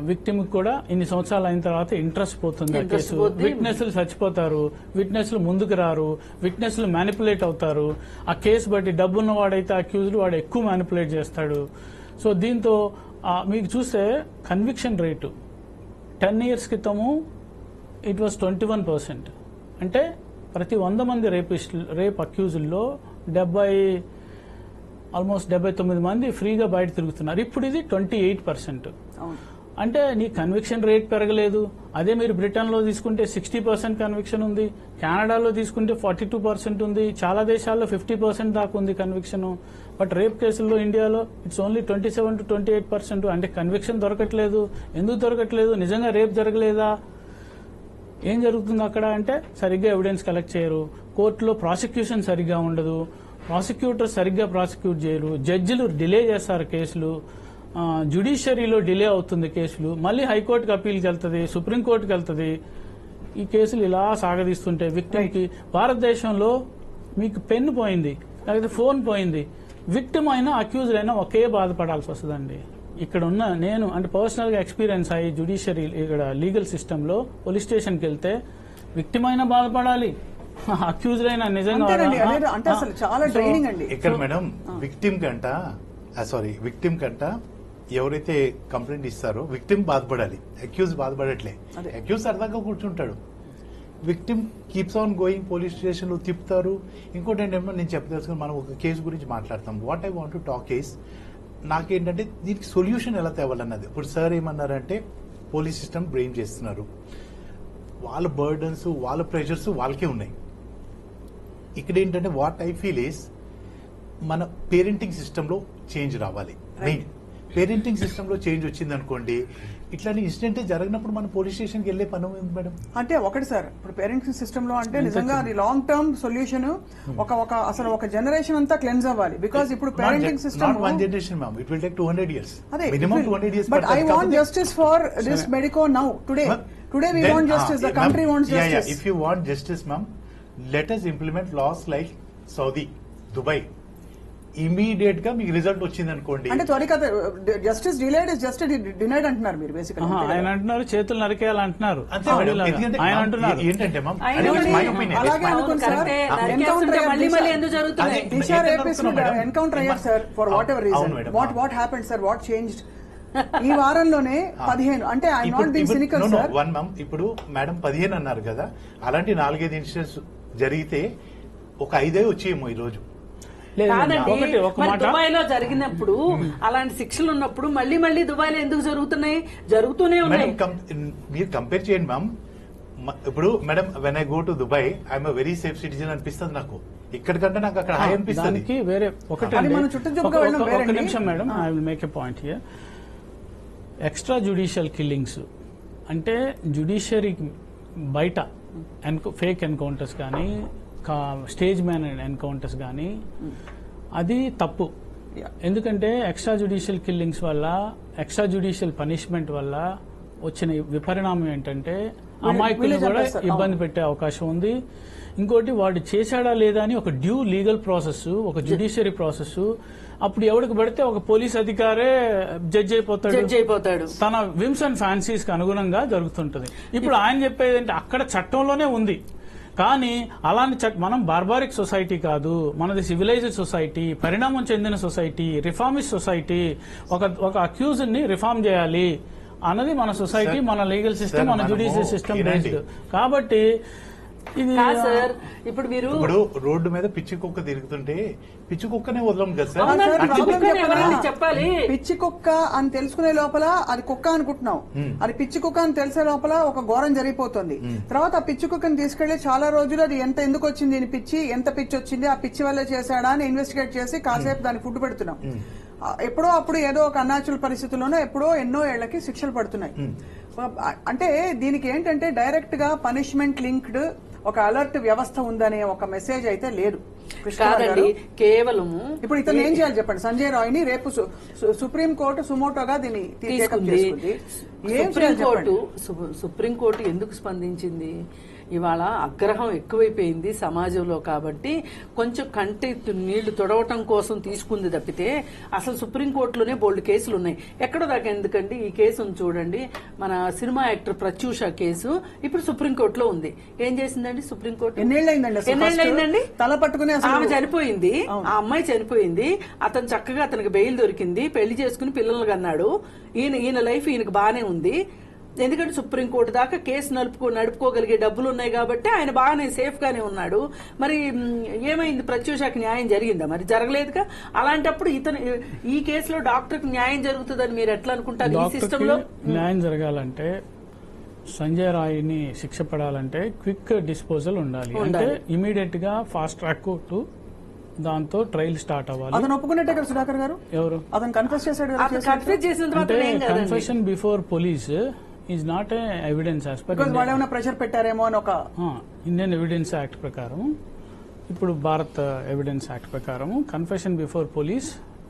విక్టిమ్ కూడా ఇన్ని సంవత్సరాలు అయిన తర్వాత ఇంట్రెస్ట్ పోతుంది ఆ కేసు. విట్నెస్లు చచ్చిపోతారు, విట్నెస్లు ముందుకు రారు, విట్నెస్లు మ్యానిపులేట్ అవుతారు. ఆ కేసు బట్టి డబ్బున్న వాడైతే అక్యూజ్డ్ వాడు ఎక్కువ మ్యానిపులేట్ చేస్తాడు. సో దీంతో మీకు చూస్తే కన్విక్షన్ రేటు 10 years క్రితము ఇట్ వాస్ 21%. అంటే ప్రతి 100 మంది రేప్ అక్యూజ్డ్లో ఆల్మోస్ట్ 79 మంది ఫ్రీగా బయట తిరుగుతున్నారు. ఇప్పుడు ఇది 28%. అంటే నీ కన్విక్షన్ రేట్ పెరగలేదు. అదే మీరు బ్రిటన్లో తీసుకుంటే 60% కన్విక్షన్ ఉంది, కెనడాలో తీసుకుంటే 42% ఉంది, చాలా దేశాల్లో 50% దాకా ఉంది కన్విక్షన్. బట్ రేప్ కేసుల్లో ఇండియాలో ఇట్స్ ఓన్లీ 27 to 28%. అంటే కన్విక్షన్ దొరకట్లేదు. ఎందుకు దొరకట్లేదు? నిజంగా రేప్ జరగలేదా? ఏం జరుగుతుంది అక్కడ అంటే సరిగ్గా ఎవిడెన్స్ కలెక్ట్ చేయరు, కోర్టులో ప్రాసిక్యూషన్ సరిగ్గా ఉండదు, ప్రాసిక్యూటర్ సరిగ్గా ప్రాసిక్యూట్ చేయరు, జడ్జిలు డిలే చేస్తారు కేసులు, జ్యుడిషియరీలో డిలే అవుతుంది కేసులు, మళ్ళీ హైకోర్టుకి అప్పీల్కి వెళ్తుంది, సుప్రీంకోర్టుకి వెళ్తుంది. ఈ కేసులు ఇలా సాగదీస్తుంటే విక్టిమ్కి భారతదేశంలో మీకు పెన్ పోయింది లేకపోతే ఫోన్ పోయింది, విక్టిమ్ అయినా అక్యూజ్డ్ అయినా ఒకే బాధపడాల్సి వస్తుందండి. ఇక్కడ ఉన్న నేను అంటే పర్సనల్ గా ఎక్స్పీరియన్స్ అయ్యి జ్యుడిషియరీ ఇక్కడ లీగల్ సిస్టమ్ లో పోలీస్ స్టేషన్కి వెళ్తే విక్టిమ్ అయినా బాధపడాలి, అక్యూజ్డ్ అయినా నిజంగా చాలా ట్రైనింగ్ అండి. ఇక్కడ మేడం విక్టిమ్ కంట ఎవరైతే కంప్లైంట్ ఇస్తారో విక్టిమ్ బాధపడాలి, అక్యూజ్ బాధపడట్లే. అదే. అక్యూజ్ సరదాగా కూర్చుంటాడు, victim keeps on going, police station లో తిప్పుతారు. ఇంకోటి ఏంటంటే నేను చెప్పదలుచుకుని మనం ఒక కేసు గురించి మాట్లాడతాం. What I want to talk case, నాకేంటంటే దీనికి సొల్యూషన్ ఎలా తేవాలన్నది. ఇప్పుడు సార్ ఏమన్నారంటే పోలీస్ సిస్టమ్ బ్రెయిన్ చేస్తున్నారు, వాళ్ళ బర్డన్స్ వాళ్ళ ప్రెషర్స్ వాళ్ళకే ఉన్నాయి. ఇక్కడ ఏంటంటే వాట్ ఐ ఫీల్ ఈస్ మన పేరెంటింగ్ సిస్టమ్ లో చేంజ్ రావాలి. మెయిన్ పేరెంటింగ్ సిస్టమ్ లో చేంజ్ వచ్చింది అనుకోండి, ఇట్లాంటి ఇన్సిడెంట్ జరిగినప్పుడు మనం పోలీస్ స్టేషన్కి వెళ్ళే పని ఉంది మేడం. అంటే ఒకటి సార్, ఇప్పుడు పేరెంటింగ్ సిస్టమ్ లో అంటే నిజంగా అది లాంగ్ టర్మ్ సొల్యూషన్, అసలు ఒక జనరేషన్ అంతా క్లెన్స్ అవ్వాలి. బికాస్ ఇప్పుడు parenting system one generation ma'am, it will take 200 years. అదే minimum 200 years. But I want justice for this medico now today we want justice, the country wants justice. If you want justice ma'am, let us implement laws like Saudi, Dubai. Immediate గా మీకు result వచ్చింది అనుకోండి. అంటే త్వరిత justice delayed is just denied అంటున్నారు మీరు basically. ఆయన అంటున్నారు చేతులు నరికేయాలి అంటున్నారు. అంతే మేడం. ఎందుకంటే ఆయన అంటున్నారు ఏంటంటే మ్యామ్, ఆయన అది మరి my opinion. అలాగే అనుకోండి సార్, నరికేస్తుంటే మళ్ళీ మళ్ళీ ఎందుకు జరుగుతున్నాయి? దిశా రేపిస్ట్ ఎన్కౌంటర్ అయ్యారు sir for whatever reason. అవును madam. What happened sir, what changed ఈ వారంలోనే 15? అంటే I not being cynical sir. One ma'am, ఇప్పుడు మేడం 15 అన్నారు కదా, అలాంటి 4-5 ఇన్సిడెంట్స్ జరిగితే ఒక 5 వచ్చేమో ఈ రోజు. కాదండి, ఒక మరి మాట దుబాయ్ లో జరిగినప్పుడు అలాంటి శిక్షలు ఉన్నప్పుడు మళ్ళీ మళ్ళీ దుబాయ్ లో ఎందుకు జరుగుతున్నాయి? జరుగుతూనే ఉన్నాయి. మీరు కంపేర్ చేయండి మ్యామ్. ఇప్పుడు madam, when I go to Dubai I'm very safe citizen అనిపిస్తుంది నాకు. ఇక్కడికంటే నాకు అక్కడ హై అనిపిస్తుంది. దానికి వేరే ఒకటి అది మనం చుట్టూ చూపుగా వెళ్ళడం ఒక వేరండి. నిమిషం madam, I will make a point here. Extra judicial killings అంటే జ్యుడిషియరీ బయట ఫేక్ ఎన్కౌంటర్స్ కానీ స్టేజ్ మ్యాన్ ఎన్కౌంటర్స్ కానీ అది తప్పు. ఎందుకంటే ఎక్స్ట్రా జ్యుడిషియల్ కిల్లింగ్స్ వల్ల, ఎక్స్ట్రా జ్యుడిషియల్ పనిష్మెంట్ వల్ల వచ్చిన విపరిణామం ఏంటంటే అమాయకులు కూడా ఇబ్బంది పెట్టే అవకాశం ఉంది. ఇంకోటి వాడు చేశాడా లేదా అని ఒక డ్యూ లీగల్ ప్రాసెస్, ఒక జ్యుడిషియరీ ప్రాసెస్. అప్పుడు ఎవరికి పడితే ఒక పోలీస్ అధికారే జడ్జి అయిపోతాడు. తన విమ్స్ అండ్ ఫ్యాన్సీస్ కి అనుగుణంగా జరుగుతుంటది. ఇప్పుడు ఆయన చెప్పేది అంటే అక్కడ చట్టంలోనే ఉంది, కానీ అలాంటి మనం బార్బారిక్ సొసైటీ కాదు, మనది సివిలైజ్డ్ సొసైటీ, పరిణామం చెందిన సొసైటీ, రిఫార్మిస్ట్ సొసైటీ. ఒక అక్యూజ్డ్ ని రిఫార్మ్ చేయాలి అన్నది మన సొసైటీ, మన లీగల్ సిస్టమ్, మన జ్యుడిషియల్ సిస్టమ్ బేస్డ్. కాబట్టి ఇది సార్ ఇప్పుడు మీరు రోడ్డు మీద పిచ్చి కుక్క తిరుగుతుంటే పిచ్చి కుక్కనే వదలం కదా సార్. చెప్పాలి. పిచ్చి కుక్క అని తెలుసుకునే లోపల అది కుక్క అనుకుంటున్నాం, అది పిచ్చి కుక్క అని తెలిసే లోపల ఒక ఘోరం జరిగిపోతుంది. తర్వాత ఆ పిచ్చి కుక్కని తీసుకెళ్లి చాలా రోజులు అది ఎందుకు వచ్చింది, దీని పిచ్చి ఎంత పిచ్చి వచ్చింది, ఆ పిచ్చి వల్లే చేశాడా అని ఇన్వెస్టిగేట్ చేసి కాసేపు దానికి ఫుడ్ పెడుతున్నాం. ఎప్పుడో అప్పుడు ఏదో ఒక అన్యాచురల్ పరిస్థితుల్లోనో ఎప్పుడో ఎన్నో ఏళ్లకి శిక్షలు పడుతున్నాయి. అంటే దీనికి ఏంటంటే డైరెక్ట్ గా పనిష్మెంట్ లింక్డ్ ఒక అలర్ట్ వ్యవస్థ ఉందనే ఒక మెసేజ్ అయితే లేదు. కాదండి, కేవలము ఇప్పుడు ఇతను ఏం చేయాలి చెప్పండి? సంజయ్ రాయ్ ని రేపు సుప్రీంకోర్టు సుమోటోగా దీన్ని తీసుకుంది. సుప్రీంకోర్టు ఎందుకు స్పందించింది? ఇవాళ ఆగ్రహం ఎక్కువైపోయింది సమాజంలో, కాబట్టి కొంచెం కంటి నీళ్లు తొడవటం కోసం తీసుకుంది తప్పితే అసలు సుప్రీంకోర్టులోనే బోల్డ్ కేసులు ఉన్నాయి. ఎక్కడో దాకా ఎందుకండి? ఈ కేసును చూడండి, మన సినిమా యాక్టర్ ప్రత్యూష కేసు ఇప్పుడు సుప్రీంకోర్టులో ఉంది. ఏం చేసిందండి సుప్రీంకోర్టు? ఎన్నేళ్ళైందండి? తల పట్టుకుని ఆమె చనిపోయింది, ఆ అమ్మాయి చనిపోయింది, అతను చక్కగా అతనికి బెయిల్ దొరికింది, పెళ్లి చేసుకుని పిల్లలు కన్నాడు. ఈయన లైఫ్ ఈయనకు బానే ఉంది. ఎందుకంటే సుప్రీంకోర్టు దాకా కేసు నడుపుకోగలిగే డబ్బులు ఉన్నాయి కాబట్టి ఆయన బాగానే సేఫ్ గానే ఉన్నాడు. మరి ఏమైంది? ప్రత్యూషకి న్యాయం జరిగిందా? మరి జరగలేదుగా. అలాంటప్పుడు ఈ కేసులో డాక్టర్ కి న్యాయం జరుగుతుందని మీరు ఎట్లా అనుకుంటారు? ఈ సిస్టమ్ లో న్యాయం జరగాలంటే, సంజయ్ రాయ్ ని శిక్ష పడాలంటే క్విక్ డిస్పోజల్ ఉండాలి. అంటే ఇమీడియట్ గా ఫాస్ట్ ట్రాక్ కోర్టు దాంతో ట్రయల్ స్టార్ట్ అవ్వాలి. అతను ఒప్పుకున్నట్టే కదా సుధాకర్ గారు? ఎవరు? అతను కన్ఫెస్ చేశాడు. Confession before police is not evidence as per వాళ్ళేమైనా ప్రెషర్ పెట్టారేమో అని ఒక ఇండియన్ ఎవిడెన్స్ యాక్ట్ ప్రకారం, ఇప్పుడు భారత్ ఎవిడెన్స్ యాక్ట్ ప్రకారం confession before police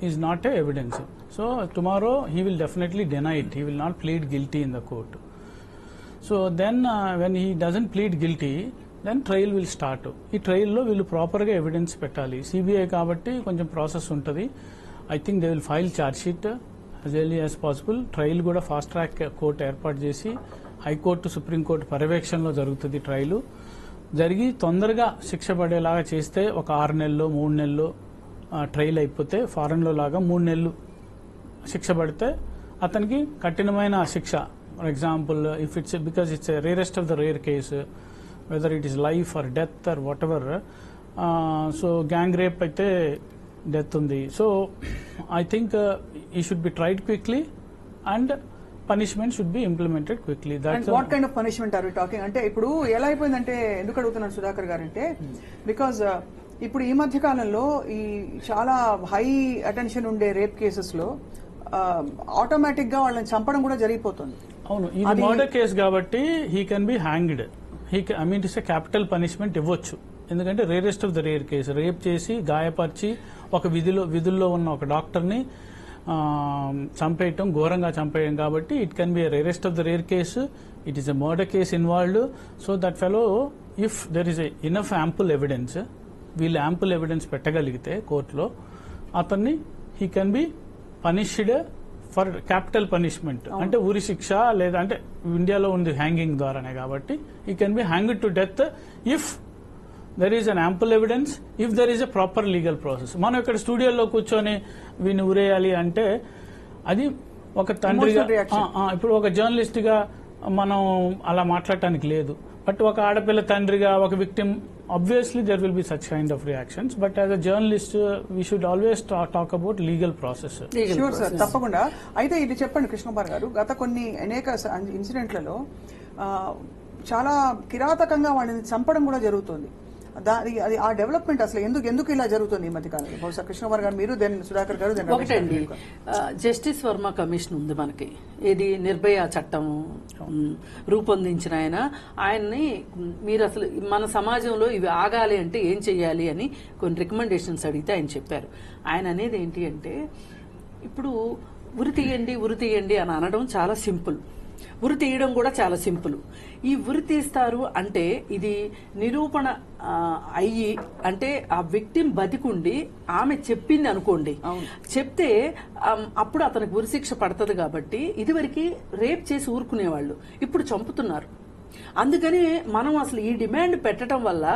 is not a evidence. So tomorrow he will definitely deny it, he will not plead guilty in the court. So then when he doesn't plead guilty, then trial will start. ఈ ట్రయల్లో వీళ్ళు ప్రాపర్గా evidence పెట్టాలి. CBI కాబట్టి కొంచెం process ఉంటుంది. I think they will file charge sheet as early as possible. Trial కూడా fast track court ఏర్పాటు చేసి హైకోర్టు, సుప్రీంకోర్టు పర్యవేక్షణలో జరుగుతుంది. ట్రయల్ జరిగి తొందరగా శిక్ష పడేలాగా చేస్తే ఒక 6 నెలల్లో 3 నెలల్లో ట్రయల్ అయిపోతే, ఫారెన్లో లాగా 3 నెలలు శిక్ష పడితే అతనికి కఠినమైన శిక్ష. For example if it's because it's rarest of the rare case, whether it is life or death or whatever. So gang rape అయితే డెత్ ఉంది. So I think he should be tried quickly and punishment should be implemented quickly. What kind of punishment are you talking? అంటే ఇప్పుడు ఎలా అయిపోయిందంటే, ఎందుకు అడుగుతున్నాను సుధాకర్ గారు అంటే, బికాజ్ ఇప్పుడు ఈ మధ్య కాలంలో ఈ చాలా హై అటెన్షన్ ఉండే రేప్ కేసెస్ లో ఆటోమేటిక్ గా వాళ్ళని చంపడం కూడా జరిగిపోతుంది. అవును, ఇది మర్డర్ కేసు కాబట్టి he can be hanged. I mean to say capital punishment ఇవ్వచ్చు. ఎందుకంటే rarest of the rare case, rape చేసి గాయపరిచి ఒక విధుల్లో ఉన్న ఒక డాక్టర్ని చంపేయటం, ఘోరంగా చంపేయడం కాబట్టి it can be rarest of the rare case. It is a murder case involved. So that fellow if there is enough ample evidence, వీళ్ళు యాంపుల్ ఎవిడెన్స్ పెట్టగలిగితే కోర్టులో, అతన్ని he can be punished for capital punishment. అంటే ఉరి శిక్ష, లేదా అంటే ఇండియాలో ఉంది hanging ద్వారానే కాబట్టి he can be hanged to death if there is an ample evidence, if there is a proper legal process. మనం ఇక్కడ స్టూడియోలో కూర్చొని వీడిని ఉరేయాలి అంటే అది ఒక తండ్రిగా, ఇప్పుడు ఒక జర్నలిస్ట్ గా మనం అలా మాట్లాడటానికి లేదు. బట్ ఒక ఆడపిల్ల తండ్రిగా, ఒక victim, obviously there will be such kind of reactions, but as a journalist we should always talk about legal process. Sure sir, తప్పకుండా. అయితే ఇది చెప్పండి కృష్ణకుమార్ గారు, గత కొన్ని అనేక ఇన్సిడెంట్లలో చాలా కిరాతకంగా వాళ్ళని చంపడం కూడా జరుగుతుంది. అది ఆ డెవలప్మెంట్ అసలు ఎందుకు ఇలా జరుగుతుంది ఈ మధ్య కాలంలో? బహుశా కృష్ణకుమార్ గారు మీరు, దెన్ సుధాకర్ గారు. ఒకటండి, జస్టిస్ వర్మ కమిషన్ ఉంది మనకి, ఇది నిర్భయ చట్టం రూపొందించిన ఆయన్ని మీరు అసలు మన సమాజంలో ఇవి ఆగాలి అంటే ఏం చెయ్యాలి అని కొన్ని రికమెండేషన్స్ అడిగితే ఆయన చెప్పారు. ఆయన అనేది ఏంటి అంటే, ఇప్పుడు ఉరి తీయండి అని అనడం చాలా సింపుల్, ఉరి తీయడం కూడా చాలా సింపుల్. ఈ ఉరి తీస్తారు అంటే ఇది నిరూపణ అయ్యి, అంటే ఆ విక్టిమ్ బతికుండి ఆమె చెప్పింది అనుకోండి, చెప్తే అప్పుడు అతనికి ఉరిశిక్ష పడుతుంది. కాబట్టి ఇదివరకు రేప్ చేసి ఊరుకునేవాళ్ళు, ఇప్పుడు చంపుతున్నారు. అందుకని మనం అసలు ఈ డిమాండ్ పెట్టడం వల్ల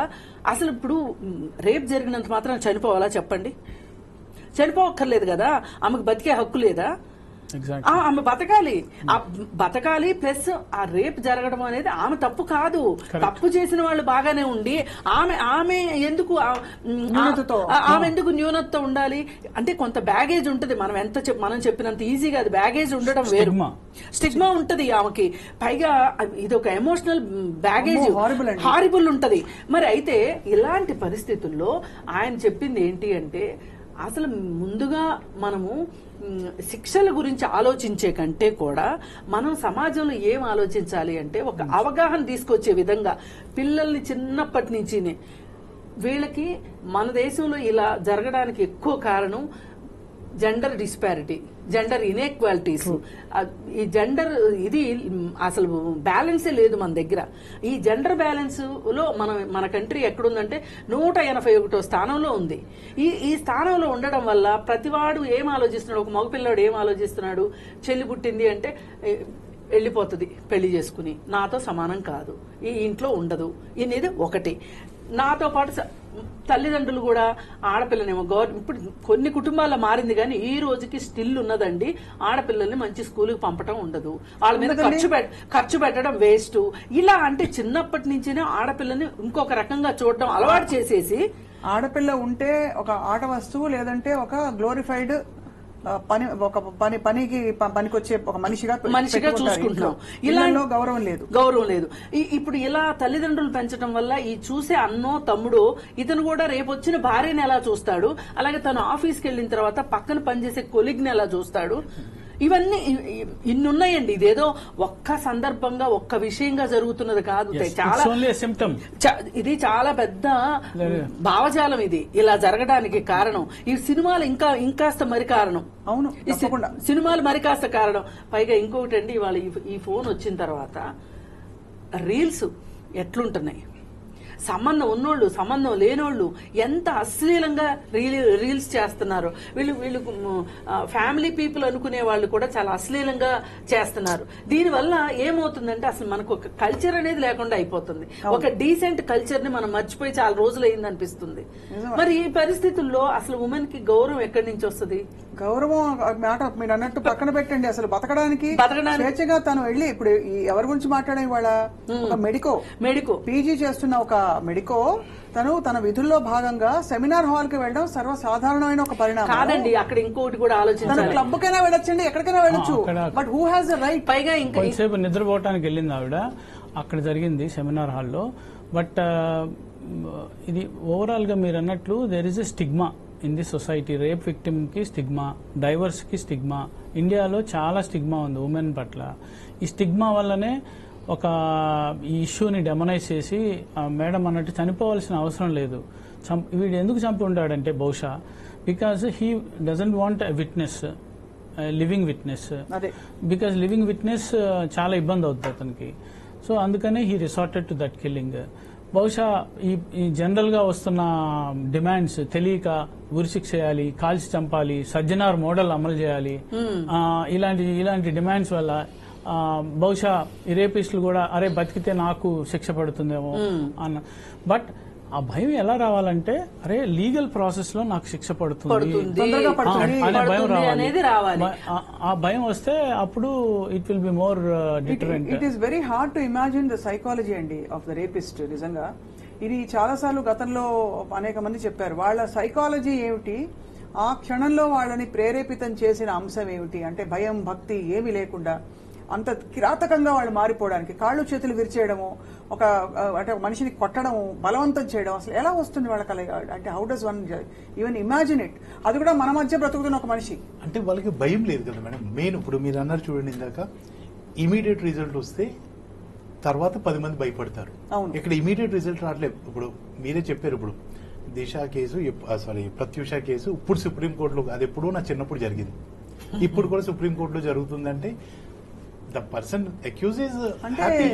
అసలు ఇప్పుడు రేప్ జరిగినంత మాత్రం చనిపోవాలా చెప్పండి? చనిపోవక్కర్లేదు కదా, ఆమెకు బతికే హక్కు లేదా? ఆమె బతకాలి ప్లస్ ఆ రేప్ జరగడం అనేది ఆమె తప్పు కాదు. తప్పు చేసిన వాళ్ళు బాగానే ఉండి ఆమె ఎందుకు న్యూనతతో ఉండాలి? అంటే కొంత బ్యాగేజ్ ఉంటది. మనం చెప్పినంత ఈజీగా అది బ్యాగేజ్ ఉండడం వేరు, స్టిగ్మా ఉంటది ఆమెకి. పైగా ఇది ఒక ఎమోషనల్ బ్యాగేజ్ హారిబుల్ ఉంటది. మరి అయితే ఇలాంటి పరిస్థితుల్లో ఆయన చెప్పింది ఏంటి అంటే, అసలు ముందుగా మనము శిక్షల గురించి ఆలోచించే కంటే కూడా మనం సమాజంలో ఏం ఆలోచించాలి అంటే, ఒక అవగాహన తీసుకొచ్చే విధంగా పిల్లల్ని చిన్నప్పటి నుంచి, వీళ్ళకి మన దేశంలో ఇలా జరగడానికి ఎక్కువ కారణం జెండర్ డిస్పారిటీ, జెండర్ ఇన్ఈక్వాలిటీస్. ఈ జెండర్ ఇది అసలు బ్యాలెన్సే లేదు మన దగ్గర. ఈ జెండర్ బ్యాలెన్స్ లో మన కంట్రీ ఎక్కడుందంటే 181వ స్థానంలో ఉంది. ఈ స్థానంలో ఉండడం వల్ల ప్రతివాడు ఏం ఆలోచిస్తున్నాడు, ఒక మగపిల్లాడు ఏం ఆలోచిస్తున్నాడు, చెల్లి పుట్టింది అంటే వెళ్ళిపోతుంది పెళ్లి చేసుకుని, నాతో సమానం కాదు, ఈ ఇంట్లో ఉండదు అనేది ఒకటి. నాతో పాటు తల్లిదండ్రులు కూడా ఆడపిల్లనేమో ఇప్పుడు కొన్ని కుటుంబాల్లో మారింది, కానీ ఈ రోజుకి స్టిల్ ఉన్నదండి, ఆడపిల్లల్ని మంచి స్కూల్కి పంపటం ఉండదు, వాళ్ళ మీద ఖర్చు పెట్టడం వేస్ట్. ఇలా అంటే చిన్నప్పటి నుంచినే ఆడపిల్లని ఇంకొక రకంగా చూడడం అలవాటు చేసేసి, ఆడపిల్ల ఉంటే ఒక ఆట వస్తువు, లేదంటే ఒక గ్లోరిఫైడ్ పనికొచ్చే ఒక మనిషిగా చూసుకుంటున్నాం. ఇలా గౌరవం లేదు. ఇప్పుడు ఇలా తల్లిదండ్రులు పెంచడం వల్ల ఈ చూసే అన్నో తమ్ముడో ఇతను కూడా రేపు వచ్చిన భార్యని ఎలా చూస్తాడు, అలాగే తను ఆఫీస్కి వెళ్ళిన తర్వాత పక్కన పనిచేసే కొలీగ్ని ఎలా చూస్తాడు, ఇవన్నీ ఇన్నున్నాయండి. ఇదేదో ఒక్క సందర్భంగా ఒక్క విషయంగా జరుగుతున్నది కాదు, ఇది చాలా పెద్ద భావజాలం. ఇది ఇలా జరగడానికి కారణం ఈ సినిమాలు, ఇంకాస్త మరి కారణం. అవును, సినిమాలు మరి కాస్త కారణం. పైగా ఇంకొకటి అండి, ఇవాళ ఈ ఫోన్ వచ్చిన తర్వాత రీల్స్ ఎట్లుంటున్నాయి, సంబంధం ఉన్నోళ్ళు సంబంధం లేనోళ్ళు ఎంత అశ్లీలంగా రీల్స్ చేస్తున్నారు. వీళ్ళు ఫ్యామిలీ పీపుల్ అనుకునే వాళ్ళు కూడా చాలా అశ్లీలంగా చేస్తున్నారు. దీనివల్ల ఏమవుతుందంటే అసలు మనకు ఒక కల్చర్ అనేది లేకుండా అయిపోతుంది. ఒక డీసెంట్ కల్చర్ ని మనం మర్చిపోయి చాలా రోజులు అయింది అనిపిస్తుంది. మరి ఈ పరిస్థితుల్లో అసలు ఉమెన్ కి గౌరవం ఎక్కడి నుంచి వస్తుంది? గౌరవం మాట మీరు అన్నట్టు పక్కన పెట్టండి. అసలు బతకడానికి స్వేచ్ఛగా తను వెళ్ళి ఇప్పుడు ఎవరి గురించి మాట్లాడే వాళ్ళ ఒక మెడికో పీజీ చేస్తున్న ఒక మెడికో తన విధుల్లో భాగంగా సెమినార్ హాల్ కి వెళ్ళడం సర్వసాధారణమైన ఒక పరిణామం కాదండి. అక్కడ ఇంకోటి కూడా ఆలోచించాలి. తన క్లబ్ కైనా వెళ్ళొచ్చండి, ఎక్కడికైనా వెళ్ళొచ్చు, but who has the right? పైగా ఇంకా కొంతసేపు నిద్రపోవటానికి వెళ్ళింది ఆవిడ, అక్కడ జరిగింది సెమినార్ హాల్లో. బట్ ఇది ఓవరాల్ గా మీరు అన్నట్లు there is a stigma in the society. Rape victim కి స్టిగ్మా, డైవర్స్ కి స్టిగ్మా. ఇండియాలో చాలా స్టిగ్మా ఉంది ఉమెన్ పట్ల. ఈ స్టిగ్మా వల్లనే ఒక ఈ ఇష్యూని డెమనైజ్ చేసి మేడం అన్నట్టు చనిపోవాల్సిన అవసరం లేదు. వీడు ఎందుకు చంపి ఉంటాడంటే బహుశా because he doesn't want a witness, living witness. Because living witness చాలా ఇబ్బంది అవుతుంది అతనికి. సో అందుకనే he resorted to that killing. బహుశా ఈ జనరల్ గా వస్తున్న డిమాండ్స్ తెలియక ఉరిశిక్ష చేయాలి, కాల్చి చంపాలి, సజ్జనార్ మోడల్ అమలు చేయాలి, ఇలాంటి డిమాండ్స్ వల్ల బహుశా ఈ రేపిస్టులు కూడా అరే బతికితే నాకు శిక్ష పడుతుందేమో అన్న. బట్ ఆ భయం ఎలా రావాలంటే అరే లీగల్ ప్రాసెస్ లో నాకు శిక్ష పడుతుంది అనే భయం రావాలి. ఆ భయం వస్తే అప్పుడు it will be more deterrent. It is very hard to imagine the psychology అండి ఆఫ్ ద రేపిస్ట్. నిజంగా ఇది చాలాసార్లు గతంలో అనేక మంది చెప్పారు. వాళ్ళ సైకాలజీ ఏమిటి, ఆ క్షణంలో వాళ్ళని ప్రేరేపితం చేసిన అంశం ఏమిటి అంటే భయం భక్తి ఏమీ లేకుండా అంత కిరాతకంగా వాళ్ళు మారిపోవడానికి కాళ్ళు చేతులు విరిచేయడము, అంటే మనిషిని కొట్టడము, బలవంతం చేయడం అసలు ఎలా వస్తుంది వాళ్ళకి? అంటే how does one even imagine it? అది కూడా మన మధ్య బ్రతుకుతున్న ఒక మనిషి. అంటే వాళ్ళకి భయం లేదు కదా మేడం. మెయిన్ ఇప్పుడు మీరు అన్నారు చూడండి ఇందాక, ఇమీడియట్ రిజల్ట్ వస్తే తర్వాత 10 మంది భయపడతారు. ఇక్కడ ఇమీడియట్ రిజల్ట్ రావట్లేదు. ఇప్పుడు మీరే చెప్పారు, ఇప్పుడు దిశ కేసు, ప్రత్యూష కేసు ఇప్పుడు సుప్రీంకోర్టులో, అది ఎప్పుడూ నా చిన్నప్పుడు జరిగింది, ఇప్పుడు కూడా సుప్రీంకోర్టులో జరుగుతుందంటే the person accused is happy.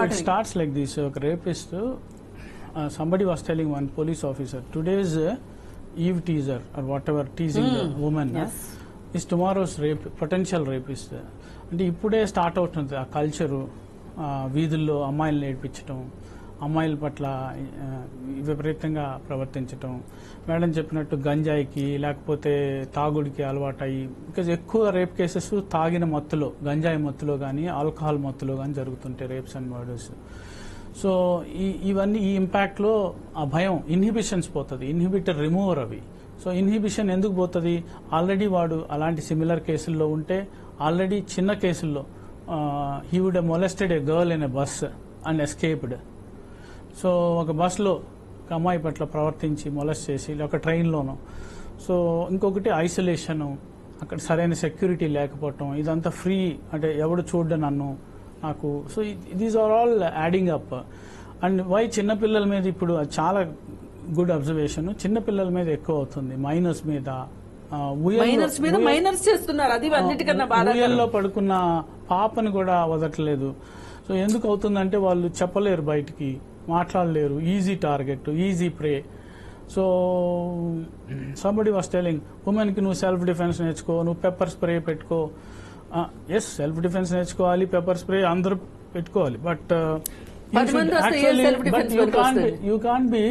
It starts like this. ఒక rapist, somebody was telling one police officer, today's eve teaser or whatever teasing the woman is tomorrow's potential rapist. అంటే ఇప్పుడే స్టార్ట్ అవుతుంది ఆ కల్చరు. వీధుల్లో అమ్మాయిలు నేర్పించడం, అమ్మాయిల పట్ల విపరీతంగా ప్రవర్తించటం, మేడం చెప్పినట్టు గంజాయికి లేకపోతే తాగుడికి అలవాటయ్యి, బికాజ్ ఎక్కువ రేప్ కేసెస్ తాగిన మత్తులో, గంజాయి మత్తులో కానీ ఆల్కహాల్ మత్తులో కానీ జరుగుతుంటాయి రేప్స్ అండ్ మర్డర్స్. సో ఇవన్నీ ఈ ఇంపాక్ట్ లో ఆ భయం, ఇన్హిబిషన్స్ పోతుంది, ఇన్హిబిటర్ రిమూవర్ అవి. సో ఇన్హిబిషన్ ఎందుకు పోతుంది? ఆల్రెడీ వాడు అలాంటి సిమిలర్ కేసుల్లో ఉంటే, ఆల్రెడీ చిన్న కేసుల్లో he would molested a girl in a bus and escaped. So ఒక బస్లో ఒక అమ్మాయి పట్ల ప్రవర్తించి మొలెస్ట్ చేసి, ఒక ట్రైన్లోనూ. సో ఇంకొకటి ఐసోలేషన్, అక్కడ సరైన సెక్యూరిటీ లేకపోవటం, ఇదంతా ఫ్రీ అంటే ఎవడు చూడ్డ నన్ను నాకు. So these are all adding up. And why చిన్నపిల్లల మీద ఇప్పుడు చాలా గుడ్ అబ్జర్వేషన్, చిన్నపిల్లల మీద ఎక్కువ అవుతుంది, మైనర్స్ మీద. ఊయల్లో పడుకున్న పాపని కూడా వదలట్లేదు. సో ఎందుకు అవుతుందంటే వాళ్ళు చెప్పలేరు, బయటికి మాట్లాడలేరు, easy target, easy pray. So somebody was telling women కి నువ్వు సెల్ఫ్ డిఫెన్స్ నేర్చుకో, నువ్వు పెప్పర్ స్ప్రే పెట్టుకో. ఎస్, సెల్ఫ్ డిఫెన్స్ నేర్చుకోవాలి, పెప్పర్ స్ప్రే అందరూ పెట్టుకోవాలి, but you can't be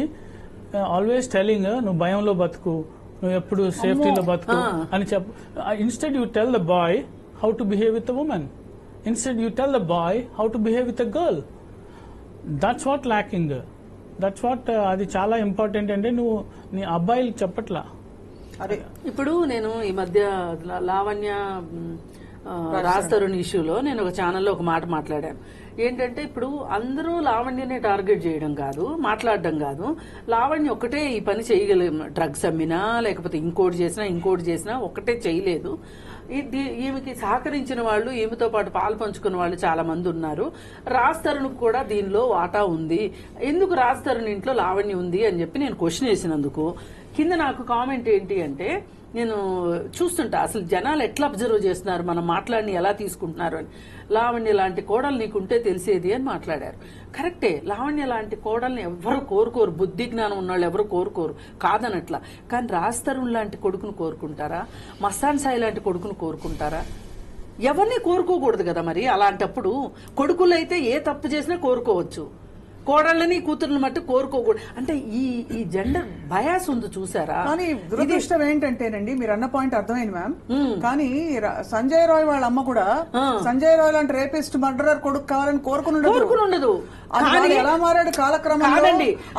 always telling నువ్వు భయంలో బతుకు, నువ్వు ఎప్పుడు సేఫ్టీలో బతుకు అని చెప్పు. Instead you tell the boy how to behave with the women, instead you tell the boy how to behave with the girl. That's what lacking, that's what. అది చాలా ఇంపార్టెంట్. అంటే నువ్వు నీ అబ్బాయిలకు చెప్పట్లా. అదే ఇప్పుడు నేను ఈ మధ్య లావణ్య రాజ్ తరుణ్ ఇష్యూలో నేను ఒక ఛానల్లో ఒక మాట మాట్లాడాను. ఏంటంటే ఇప్పుడు అందరూ లావణ్యనే టార్గెట్ చేయడం కాదు, మాట్లాడడం కాదు. లావణ్య ఒకటే ఈ పని చేయగలిగిన, డ్రగ్స్ అమ్మినా లేకపోతే ఇంకోటి చేసినా ఒకటే చేయలేదు. ఈమెకి సహకరించిన వాళ్ళు, ఈమెతో పాటు పాలు పంచుకున్న వాళ్ళు చాలా మంది ఉన్నారు. రాజ్ తరుణ్ కూడా దీనిలో వాటా ఉంది. ఎందుకు రాజ్ తరుణ్ ఇంట్లో లావణ్య ఉంది అని చెప్పి నేను క్వశ్చన్ వేసినందుకు కింద నాకు కామెంట్ ఏంటి అంటే, నేను చూస్తుంటా అసలు జనాలు ఎట్లా అబ్జర్వ్ చేస్తున్నారు, మనం మాట్లాడిని ఎలా తీసుకుంటున్నారు అని. లావణ్య లాంటి కోడలు నీకుంటే తెలిసేది అని మాట్లాడారు. కరెక్టే, లావణ్య లాంటి కోడల్ని ఎవరు కోరుకోరు, బుద్ధి జ్ఞానం ఉన్నవాళ్ళు ఎవరు కోరుకోరు, కాదనట్లా. కానీ రాజ్ తరుణ్ లాంటి కొడుకును కోరుకుంటారా? మస్తాన్ సాయి లాంటి కొడుకును కోరుకుంటారా? ఎవరిని కోరుకోకూడదు కదా. మరి అలాంటప్పుడు కొడుకులైతే ఏ తప్పు చేసినా కోరుకోవచ్చు, కోడళ్ళని కూతుర్ని మట్టు కోరుకోకూడదు. అంటే ఈ జెండర్ బయాస్ ఉంది చూసారా? కానీ దురదృష్టం ఏంటంటేనండి, మీరు అన్న పాయింట్ అర్థమైంది మ్యామ్. కానీ సంజయ్ రాయ్ వాళ్ళ అమ్మ కూడా సంజయ్ రాయ్ లాంటి రేపిస్ట్ మర్డరర్ కొడుకు కావాలని కోరుకునుండదు. ఎలా మారాడు కాలక్రమంలో,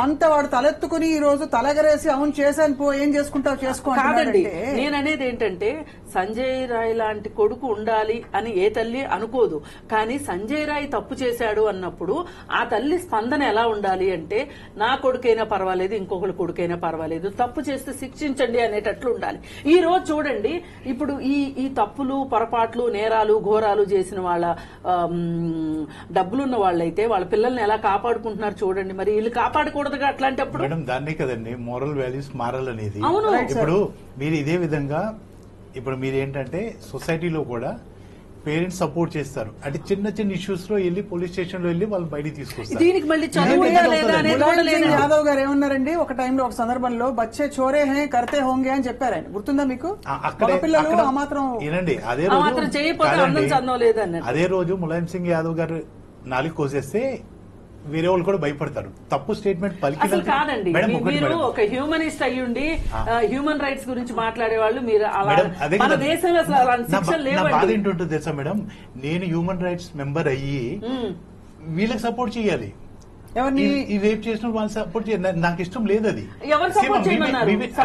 అంత వాడు తలెత్తుకుని ఈ రోజు తలగరేసి అవును చేశాను పో ఏం చేసుకుంటావు కాదండి. నేననేది ఏంటంటే సంజయ్ రాయ్ లాంటి కొడుకు ఉండాలి అని ఏ తల్లి అనుకోదు. కానీ సంజయ్ రాయ్ తప్పు చేశాడు అన్నప్పుడు ఆ తల్లి స్పందన ఎలా ఉండాలి అంటే, నా కొడుకైనా పర్వాలేదు, ఇంకొకరి కొడుకైనా పర్వాలేదు, తప్పు చేస్తే శిక్షించండి అనేటట్లు ఉండాలి. ఈ రోజు చూడండి, ఇప్పుడు ఈ తప్పులు, పొరపాట్లు, నేరాలు, ఘోరాలు చేసిన వాళ్ళ డబ్బులున్న వాళ్ళైతే వాళ్ళ పిల్లల్ని ఎలా కాపాడుకుంటున్నారు చూడండి. మరి వీళ్ళు కాపాడకూడదుగా అట్లాంటప్పుడు? మేడం దాన్నే కదండి మోరల్ వాల్యూస్ మారాలనేది. అవును. ఇప్పుడు మీరు ఇదే విధంగా ఇప్పుడు మీరు ఏంటంటే సొసైటీలో కూడా పేరెంట్స్ సపోర్ట్ చేస్తారు. అంటే చిన్న చిన్న ఇష్యూస్ లో వెళ్ళి పోలీస్ స్టేషన్ లో వెళ్ళి వాళ్ళు బయటికి తీసుకొస్తారు. దీనికి మళ్ళీ యాదవ్ గారు ఏమన్నారండి, ఒక టైంలో ఒక సందర్భంలో బచ్చే చోరే హే కర్తే హోంగే అని చెప్పారు ఆయన, గుర్తుందా మీకు? పిల్లలు ఆ మాత్రం ఏనండి అదే రోజు ములాయం సింగ్ యాదవ్ గారు నాలుగు కోసేస్తే వేరే వాళ్ళు కూడా భయపడతారు. తప్పు స్టేట్మెంట్ అసలు కాదండి. మీరు ఒక హ్యూమనిస్ట్ అయ్యుండి హ్యూమన్ రైట్స్ గురించి మాట్లాడే వాళ్ళు మీరు మన దేశంలో అసలు అలాంటి శిక్షలు లేవండి. బాధ ఏంటంటే తెలుసా మేడం, నేను హ్యూమన్ రైట్స్ మెంబర్ అయ్యి వీళ్ళకి సపోర్ట్ చేయాలి. ఈ రేప్ చేసిన వాళ్ళు సపోర్ట్ చేయాలి, నాకు ఇష్టం లేదు. అది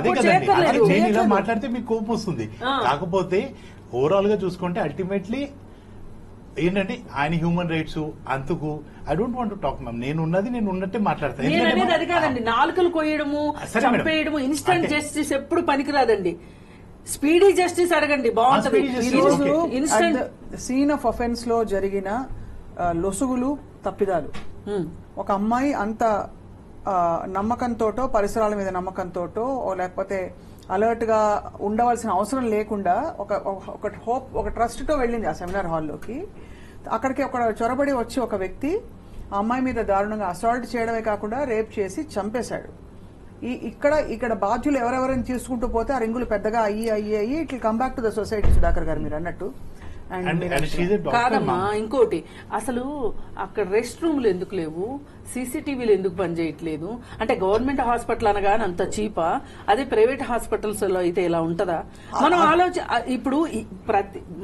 అదే కదండి, నేను ఇలా మాట్లాడితే మీకు కోపం వస్తుంది. కాకపోతే ఓవరాల్ గా చూసుకుంటే అల్టిమేట్లీ ఏంటంటే ఆయన హ్యూమన్ రైట్స్ అంతకు I don't want to talk ma'am. నేను ఉన్నట్టే మాట్లాడతాను. అది కాదండి, నాలుకలు కొయ్యడము, చంపేయడము, ఇన్స్టంట్ జస్టిస్ ఎప్పుడు పనికిరాదండి. స్పీడీ జస్టిస్ అడగండి, బాగుంటది. సీన్ ఆఫ్ అఫెన్స్ లో జరిగిన లొసుగులు, తప్పిదాలు, ఒక అమ్మాయి అంత నమ్మకంతోటో, పరిసరాల మీద నమ్మకంతోటో, లేకపోతే అలర్ట్ గా ఉండవలసిన అవసరం లేకుండా ఒక ట్రస్ట్ తో వెళ్ళింది ఆ సెమినార్ హాల్లోకి. అక్కడికి ఒక చొరబడి వచ్చి ఒక వ్యక్తి ఆ అమ్మాయి మీద దారుణంగా అసాల్ట్ చేయడమే కాకుండా రేప్ చేసి చంపేశాడు. ఇక్కడ బాధ్యులు ఎవరెవరిని తీసుకుంటూ పోతే ఆ రింగులు పెద్దగా అయ్యి it will come back to the society. Sudhakar గారు మీరు అన్నట్టు కాదమ్మా. ఇంకోటి, అసలు అక్కడ రెస్ట్ రూమ్లు ఎందుకు లేవు, సీసీటీవీలు ఎందుకు పనిచేయట్లేదు? అంటే గవర్నమెంట్ హాస్పిటల్ అనగానే అంత చీపా? అదే ప్రైవేట్ హాస్పిటల్స్ లో అయితే ఇలా ఉంటదా? మనం ఇప్పుడు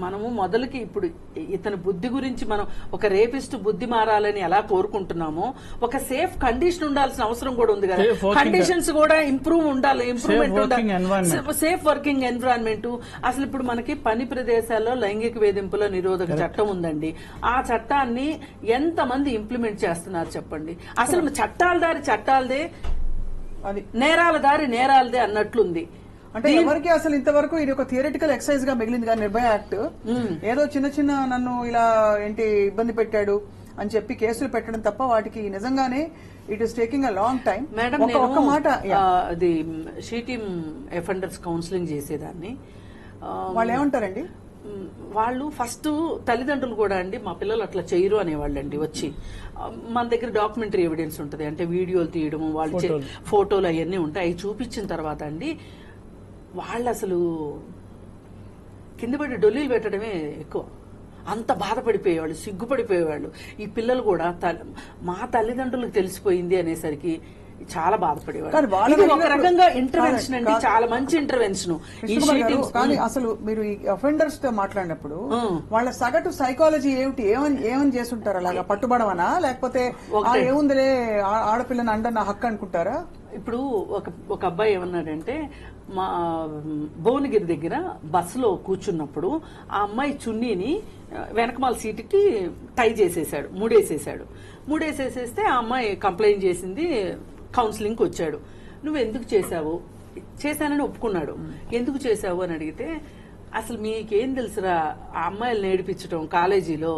మనము మొదలుకి ఇప్పుడు ఇతని బుద్ధి గురించి మనం ఒక రేపిస్ట్ బుద్ధి మారాలని ఎలా కోరుకుంటున్నామో, ఒక సేఫ్ కండిషన్ ఉండాల్సిన అవసరం కూడా ఉంది కదా. కండిషన్స్ కూడా ఇంప్రూవ్మెంట్ ఉండాలి, సేఫ్ వర్కింగ్ ఎన్విరాన్మెంట్. అసలు ఇప్పుడు మనకి పని ప్రదేశాల్లో లైంగిక వేధింపుల నిరోధక చట్టం ఉందండి. ఆ చట్టాన్ని ఎంతమంది ఇంప్లిమెంట్ చేస్తున్నారు చెప్పండి? అసలు చట్టాలదే, నేరాల దారి నేరాలదే అన్నట్లుంది. అంటే ఎవరికి అసలు ఇంతవరకు ఇది ఒక థియరిటికల్ ఎక్సర్సైజ్ గా మిగిలింది కానీ నిర్భయ యాక్ట్ ఏదో చిన్న నన్ను ఇలా ఇబ్బంది పెట్టాడు అని చెప్పి కేసులు పెట్టడం తప్ప వాటికి నిజంగానే it is taking a long time. Madam, ఒక మాట, అది షీ టీమ్ అఫెండర్స్ కౌన్సిలింగ్ చేసేదాన్ని. వాళ్ళు ఏమంటారండి? వాళ్ళు ఫస్ట్ తల్లిదండ్రులు కూడా అండి, మా పిల్లలు అట్లా చేయరు అనేవాళ్ళండి. వచ్చి మన దగ్గర డాక్యుమెంటరీ ఎవిడెన్స్ ఉంటుంది, అంటే వీడియోలు తీయడము, వాళ్ళు ఫోటోలు అవన్నీ ఉంటాయి. అవి చూపించిన తర్వాత అండి వాళ్ళు అసలు కింద పడి డొల్లీలు పెట్టడమే ఎక్కువ. అంత బాధపడిపోయేవాళ్ళు, సిగ్గుపడిపోయేవాళ్ళు. ఈ పిల్లలు కూడా మా తల్లిదండ్రులకు తెలిసిపోయింది అనేసరికి చాలా బాధపడేవాళ్ళు. ఒక రకంగా ఇంటర్వెన్షన్ అండి, చాలా మంచి ఇంటర్వెన్షన్. కానీ అసలు మీరు ఈ అఫెండర్స్ తో మాట్లాడినప్పుడు వాళ్ళ సగటు సైకాలజీ ఏమిటి? ఏమని చేస్తుంటారు? అలాగా పట్టుబడమనా, లేకపోతే ఏముందిలే ఆడపిల్లని అండ నా హక్కు అనుకుంటారా? ఇప్పుడు ఒక అబ్బాయి ఏమన్నాడంటే, మా భువనగిరి దగ్గర బస్సులో కూర్చున్నప్పుడు ఆ అమ్మాయి చున్నీని వెనకమాల సీటుకి టై చేసేసాడు, మూడేసేసేస్తే ఆ అమ్మాయి కంప్లైంట్ చేసింది. కౌన్సిలింగ్కి వచ్చాడు. నువ్వు ఎందుకు చేశావు? చేశానని ఒప్పుకున్నాడు. ఎందుకు చేశావు అని అడిగితే, అసలు మీకేం తెలుసురా ఆ అమ్మాయిలను ఏడిపించడం కాలేజీలో,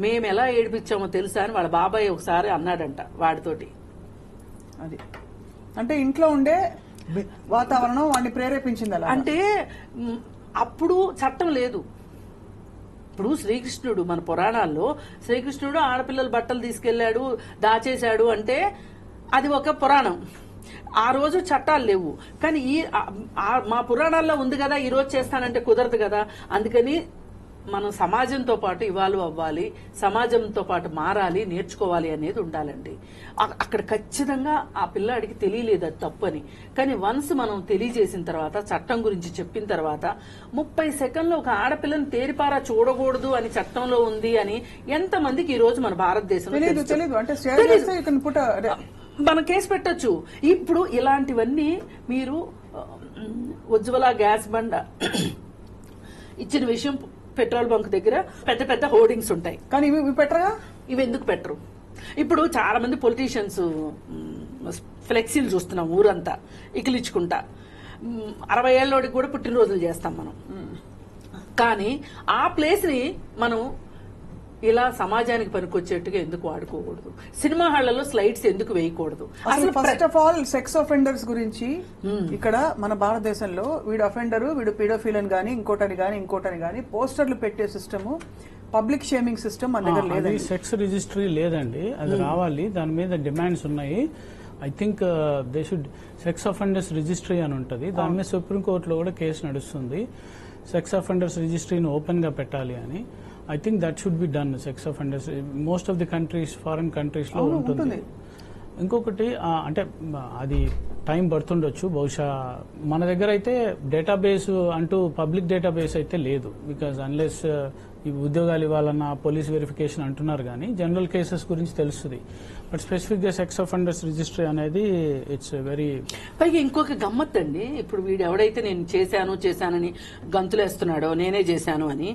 మేము ఎలా ఏడిపించామో తెలుసా అని వాళ్ళ బాబాయ్ ఒకసారి అన్నాడంట వాడితోటి. అది అంటే ఇంట్లో ఉండే వాతావరణం వాడిని ప్రేరేపించింది. అలా అంటే అప్పుడు చట్టం లేదు, ఇప్పుడు శ్రీకృష్ణుడు మన పురాణాల్లో శ్రీకృష్ణుడు ఆడపిల్లల బట్టలు తీసుకెళ్లాడు, దాచేశాడు అంటే అది ఒక పురాణం. ఆ రోజు చట్టాలు లేవు, కానీ మా పురాణాల్లో ఉంది కదా, ఈ రోజు చేస్తానంటే కుదరదు కదా. అందుకని మనం సమాజంతో పాటు ఇవాల్వ్ అవ్వాలి, సమాజంతో పాటు మారాలి, నేర్చుకోవాలి అనేది ఉండాలండి. అక్కడ ఖచ్చితంగా ఆ పిల్లాడికి తెలియలేదు అది తప్పని, కానీ వన్స్ మనం తెలియజేసిన తర్వాత, చట్టం గురించి చెప్పిన తర్వాత 30 సెకండ్లో ఒక ఆడపిల్లని తేరిపారా చూడకూడదు అని చట్టంలో ఉంది అని ఎంతమందికి ఈ రోజు మన భారతదేశంలో మనం కేసు పెట్టొచ్చు. ఇప్పుడు ఇలాంటివన్నీ మీరు ఉజ్వల గ్యాస్ బండ ఇచ్చిన విషయం, పెట్రోల్ బంక్ దగ్గర పెద్ద పెద్ద హోర్డింగ్స్ ఉంటాయి, కానీ ఇవి పెట్టరా? ఇవి ఎందుకు పెట్టరు? ఇప్పుడు చాలా మంది పొలిటీషియన్స్ ఫ్లెక్సీలు చూస్తున్నాం ఊరంతా ఇకిలించుకుంటా. 60 ఏళ్ళోడికి కూడా పుట్టినరోజులు చేస్తాం మనం, కానీ ఆ ప్లేస్ ని మనం ఇలా సమాజానికి పనికొచ్చేట్టుగా ఎందుకు వాడుకోకూడదు? సినిమా హాళ్లలో స్లైడ్స్ ఎందుకు వేయకూడదు? అసలు first of all sex offenders గురించి ఇక్కడ మన భారతదేశంలో వీడు అఫెండరు, వీడు పీడోఫిల్ అని గానీ ఇంకోటని గానీ పోస్టర్లు పెట్టే సిస్టమ్, పబ్లిక్ షేమింగ్ సిస్టమ్ మన దగ్గర లేదు. సెక్స్ రిజిస్ట్రీ లేదండి, అది రావాలి. దాని మీద డిమాండ్స్ ఉన్నాయి. I think they should sex offenders registry అని ఉంటుంది. దాని మీద సుప్రీంకోర్టులో కూడా కేసు నడుస్తుంది. సెక్స్ అఫెండర్స్ రిజిస్ట్రీని ఓపెన్ గా పెట్టాలి అని. I think that should be done. Sex offenders most of the countries, foreign countries లో ఉంటుంది. ఇంకొకటి అంటే అది టైం పడుతుండొచ్చు బహుశా. మన దగ్గర అయితే డేటాబేస్ అంటూ పబ్లిక్ డేటాబేస్ అయితే లేదు. బికాజ్ అన్లెస్ ఈ ఉద్యోగాలు ఇవ్వాలన్న పోలీస్ వెరిఫికేషన్ అంటున్నారు, కానీ జనరల్ కేసెస్ గురించి తెలుస్తుంది. బట్ స్పెసిఫిక్ గా సెక్స్ అఫెండర్స్ రిజిస్ట్రీ అనేది ఇట్స్ వెరీ. పైగా ఇంకొక గమ్మత్ అండి, ఇప్పుడు వీడు ఎవడైతే నేను చేశానని గంతులేస్తున్నాడో, నేనే చేశాను అని,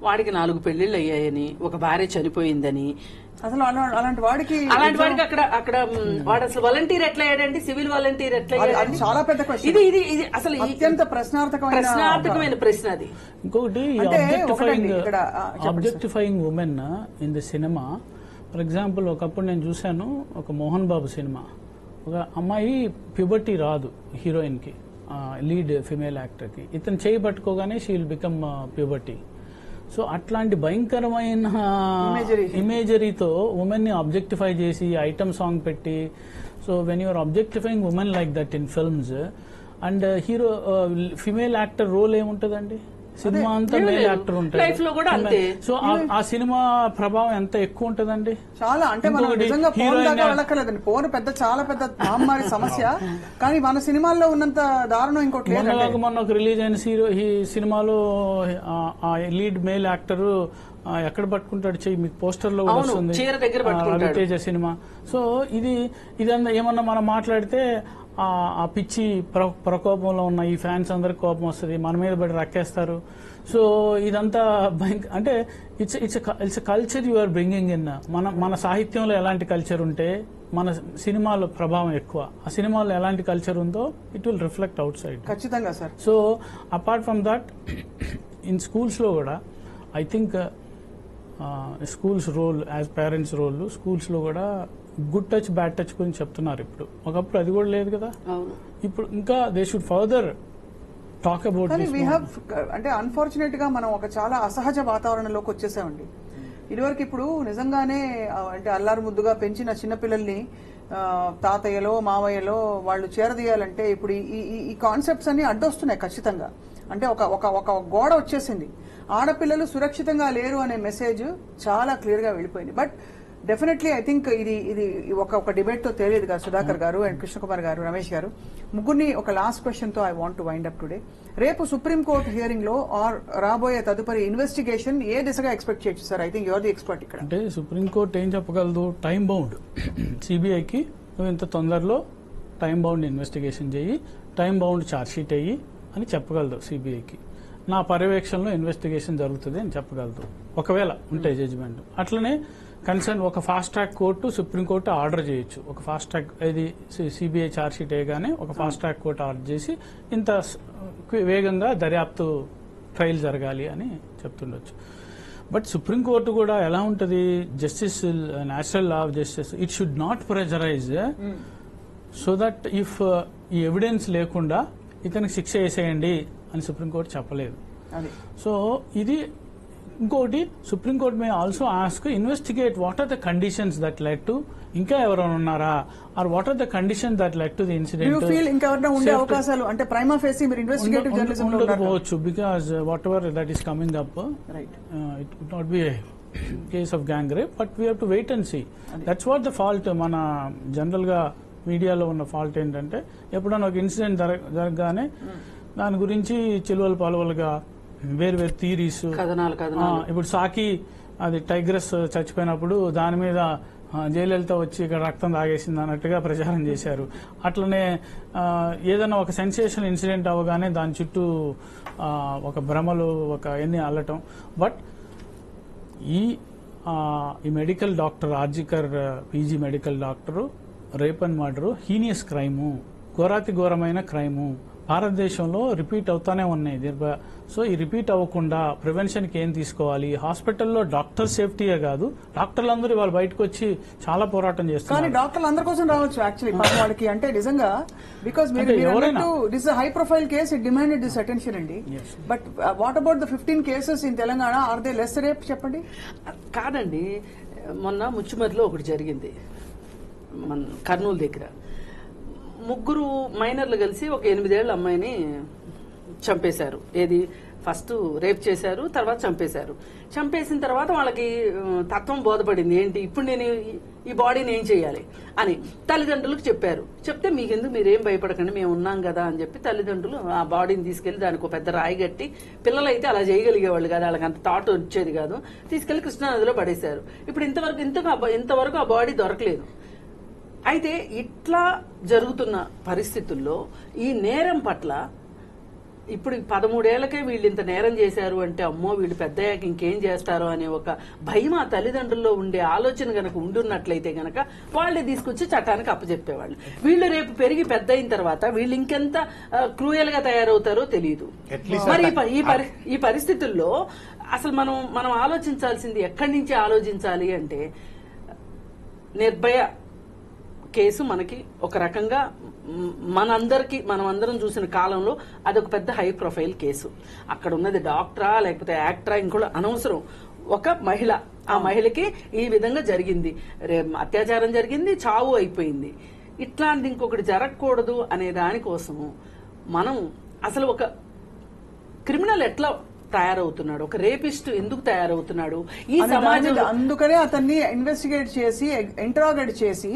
వాడికి 4 పెళ్లిళ్ళు అయ్యాయని, ఒక భార్య చనిపోయిందని, అసలు అలాంటి వాడికి అక్కడ వాడు అసలు వాలంటీర్ ఎట్లా అయ్యాడండి? సివిల్ వాలంటీర్ ఎట్లా అయ్యాడు? చాలా పెద్ద క్వశ్చన్. ఇది అసలు అత్యంత ప్రశ్నార్థకమైన ప్రశ్న అది. ఇంకొకటి objectifying women in the cinema. For example ఒకప్పుడు నేను చూశాను ఒక మోహన్ బాబు సినిమా, ఒక అమ్మాయి ప్యూబర్టీ రాదు హీరోయిన్ కి, లీడ్ ఫిమేల్ యాక్టర్ కి, ఇతను చేయి పట్టుకోగానే she will become puberty. So అట్లాంటి భయంకరమైన ఇమేజరీతో ఉమెన్ ని ఆబ్జెక్టిఫై చేసి ఐటమ్ సాంగ్ పెట్టి, so when you're objectifying women like that in films, and hero female actor role ఏముంటదండి? సినిమా అంతా మేల్ యాక్టర్ ఉంటాడు. సో ఆ సినిమా ప్రభావం ఎంత ఎక్కువ ఉంటదండి? చాలా. అంటే మనం నిజంగా ఫోన్ దాకా వెళ్ళక్కర్లేదండి. ఫోన్ చాలా పెద్ద మహమ్మారి సమస్య, కానీ మన సినిమాల్లో ఉన్నంత దారుణం ఇంకోటి లేదు. మొన్న ఒక రిలీజ్ అయిన సినిమాలో ఆ లీడ్ మేల్ యాక్టర్ ఎక్కడ పట్టుకుంటాడు చెయ్యి, మీకు పోస్టర్ లో కూడా వస్తుంది, రవితేజ సినిమా. సో ఇదంతా ఏమన్నా మనం మాట్లాడితే ఆ పిచ్చి ప్రకోపంలో ఉన్న ఈ ఫ్యాన్స్ అందరికి కోపం వస్తుంది, మన మీద పడి రక్కేస్తారు. సో ఇదంతా అంటే it's culture you are bringing in. మన సాహిత్యంలో ఎలాంటి కల్చర్ ఉంటే మన సినిమాలో ప్రభావం ఎక్కువ. ఆ సినిమాలో ఎలాంటి కల్చర్ ఉందో it will reflect outside. ఖచ్చితంగా sir. So apart from that in schools లో కూడా I think schools role as parents role, schools లో కూడా గుడ్ టచ్ బ్యాడ్ టచ్ గురించి చెప్తున్నారు ఇప్పుడు. ఒకప్పుడు అది కూడా లేదు కదా. ఇప్పుడు ఇంకా they should further talk about. అంటే అన్ఫార్చునేట్ గా మనం ఒక చాలా అసహజ వాతావరణంలోకి వచ్చేసామండి. ఇదివరకు ఇప్పుడు నిజంగానే అంటే అల్లారు ముద్దుగా పెంచిన చిన్నపిల్లల్ని తాతయ్యలో మావయ్యలో వాళ్ళు చేరదీయాలంటే ఇప్పుడు ఈ కాన్సెప్ట్స్ అన్ని అడ్డొస్తున్నాయి ఖచ్చితంగా. అంటే ఒక గోడ వచ్చేసింది. ఆడపిల్లలు సురక్షితంగా లేరు అనే మెసేజ్ చాలా క్లియర్ గా వెళ్ళిపోయింది. బట్ డెఫినెట్లీ ఐ థింక్ ఇది ఒక డిబేట్ తో తెలియదు కదా సుధాకర్ గారు అండ్ కృష్ణకుమార్ గారు, రమేష్ గారు, ముగ్గురిని ఒక లాస్ట్ క్వశ్చన్ తో I want to wind up today. రేపు సుప్రీంకోర్టు హియరింగ్ లో ఆర్ రాబోయే తదుపరి ఇన్వెస్టిగేషన్ ఏ దిశగా ఎక్స్పెక్ట్ చేయొచ్చు sir? I think your the expert ఇక్కడ. అంటే సుప్రీంకోర్టు ఏం చెప్పగలదు? టైం బౌండ్, సిబిఐకి నువ్వు ఇంత తొందరలో టైం బౌండ్ ఇన్వెస్టిగేషన్ చేయి, టైం బౌండ్ ఛార్జ్ షీట్ అయ్యి అని చెప్పగలదు సిబిఐకి. నా పర్యవేక్షణలో ఇన్వెస్టిగేషన్ జరుగుతుంది అని చెప్పగలదు ఒకవేళ ఉంటే జడ్జిమెంట్. అట్లనే కన్సర్న్ ఒక fast track court supreme court order చేయొచ్చు. ఒక ఫాస్ట్ ట్రాక్ ఇది సిబిఐ ఛార్జ్ షీట్ వేయగానే ఒక ఫాస్ట్ ట్రాక్ కోర్టు ఆర్డర్ చేసి ఇంత వేగంగా దర్యాప్తు ట్రయల్ జరగాలి అని చెప్తుండొచ్చు. బట్ సుప్రీంకోర్టు కూడా ఎలా ఉంటుంది, justice natural law of justice, it should not pressurise so that if ఈ ఎవిడెన్స్ లేకుండా ఇతనికి శిక్ష వేసేయండి అని సుప్రీంకోర్టు చెప్పలేదు. సో ఇది ఇంకోటి supreme court may also ask investigate what are the conditions that led to, ఇంకా ఎవరైనా ఉన్నారా, or what are the conditions that led to the incident. ఇంకెవరైనా ఉండే అవకాశాలు అంటే ప్రైమా ఫేసి మీరు ఇన్వెస్టిగేటివ్ జర్నలిజం ఉండకపోవచ్చు, because whatever that is coming up it would not be case of gang rape, but we have to wait and see. That's what the fault. మన general గా మీడియాలో ఉన్న fault ఏంటంటే ఎప్పుడైనా ఒక incident జరగగానే దాని గురించి చిలువలు పలువలుగా వేరు వేరు థీరీస్, ఇప్పుడు సాకి అది టైగ్రెస్ చచ్చిపోయినప్పుడు దాని మీద జయలలిత వచ్చి ఇక్కడ రక్తం తాగేసింది అన్నట్టుగా ప్రచారం చేశారు. అట్లనే ఏదైనా ఒక సెన్సేషనల్ ఇన్సిడెంట్ అవగానే దాని చుట్టూ ఒక భ్రమలు ఒక ఎన్ని అల్లటం. బట్ ఈ medical doctor RG Kar PG medical doctor rape and murder heinous crime, ఘోరాతి ఘోరమైన క్రైము భారతదేశంలో రిపీట్ అవుతానే ఉన్నాయి. సో ఈ రిపీట్ అవ్వకుండా ప్రివెన్షన్ కి ఏం తీసుకోవాలి? హాస్పిటల్లో డాక్టర్ సేఫ్టీయే కాదు, డాక్టర్లు అందరూ వాళ్ళు బయటకు వచ్చి చాలా పోరాటం చేస్తారు. కానీ డాక్టర్లు అందరి కోసం రావచ్చు యాక్చువల్లీ వాళ్ళకి అంటే నిజంగా because this high profile case it demanded this attention అండి. But what about the 15 cases in Telangana, are they less rape చెప్పండి? కాదండి, మొన్న ముచ్చుమరిలో ఒకటి జరిగింది మన కర్నూలు దగ్గర. 3 మైనర్లు కలిసి ఒక 8 ఏళ్ల అమ్మాయిని చంపేశారు. ఏది ఫస్ట్ రేప్ చేశారు, తర్వాత చంపేశారు. చంపేసిన తర్వాత వాళ్ళకి తత్వం బోధపడింది ఏంటి, ఇప్పుడు నేను ఈ బాడీని ఏం చేయాలి అని తల్లిదండ్రులకు చెప్పారు. చెప్తే మీకెందుకు, మీరేం భయపడకండి, మేము ఉన్నాం కదా అని చెప్పి తల్లిదండ్రులు ఆ బాడీని తీసుకెళ్లి దానికి ఒక పెద్ద రాయి కట్టి, పిల్లలైతే అలా చేయగలిగేవాళ్ళు కాదు, వాళ్ళకి అంత థాట్ వచ్చేది కాదు, తీసుకెళ్లి కృష్ణానదిలో పడేశారు. ఇప్పుడు ఇంతవరకు ఆ బాడీ దొరకలేదు. అయితే ఇట్లా జరుగుతున్న పరిస్థితుల్లో ఈ నేరం పట్ల ఇప్పుడు 13 ఏళ్లకే వీళ్ళు ఇంత నేరం చేశారు అంటే అమ్మో వీళ్ళు పెద్దయ్యాక ఇంకేం చేస్తారో అనే ఒక భయం ఆ తల్లిదండ్రుల్లో ఉండే ఆలోచన గనక ఉండున్నట్లయితే గనక వాళ్ళే తీసుకొచ్చి చట్టానికి అప్పచెప్పేవాళ్ళు. వీళ్ళు రేపు పెరిగి పెద్ద అయిన తర్వాత వీళ్ళు ఇంకెంత క్రూయల్ గా తయారవుతారో తెలియదు. మరి ఈ పరిస్థితుల్లో అసలు మనం ఆలోచించాల్సింది ఎక్కడి నుంచి ఆలోచించాలి అంటే, నిర్భయ కేసు మనకి ఒక రకంగా మనమందరం చూసిన కాలంలో అదొక పెద్ద హై ప్రొఫైల్ కేసు. అక్కడ ఉన్నది డాక్టరా లేకపోతే యాక్టరా ఇంకోటి అనవసరం, ఒక మహిళ, ఆ మహిళకి ఈ విధంగా జరిగింది, అత్యాచారం జరిగింది, చావు అయిపోయింది. ఇట్లాంటి ఇంకొకటి జరగకూడదు అనే దానికోసము మనం అసలు ఒక క్రిమినల్ ఎట్లా తయారవుతున్నాడు, ఒక రేపిస్ట్ ఎందుకు తయారవుతున్నాడు ఈ సమాజంలో, అందుకనే అతన్ని ఇన్వెస్టిగేట్ చేసి ఇంటరాగేట్ చేసి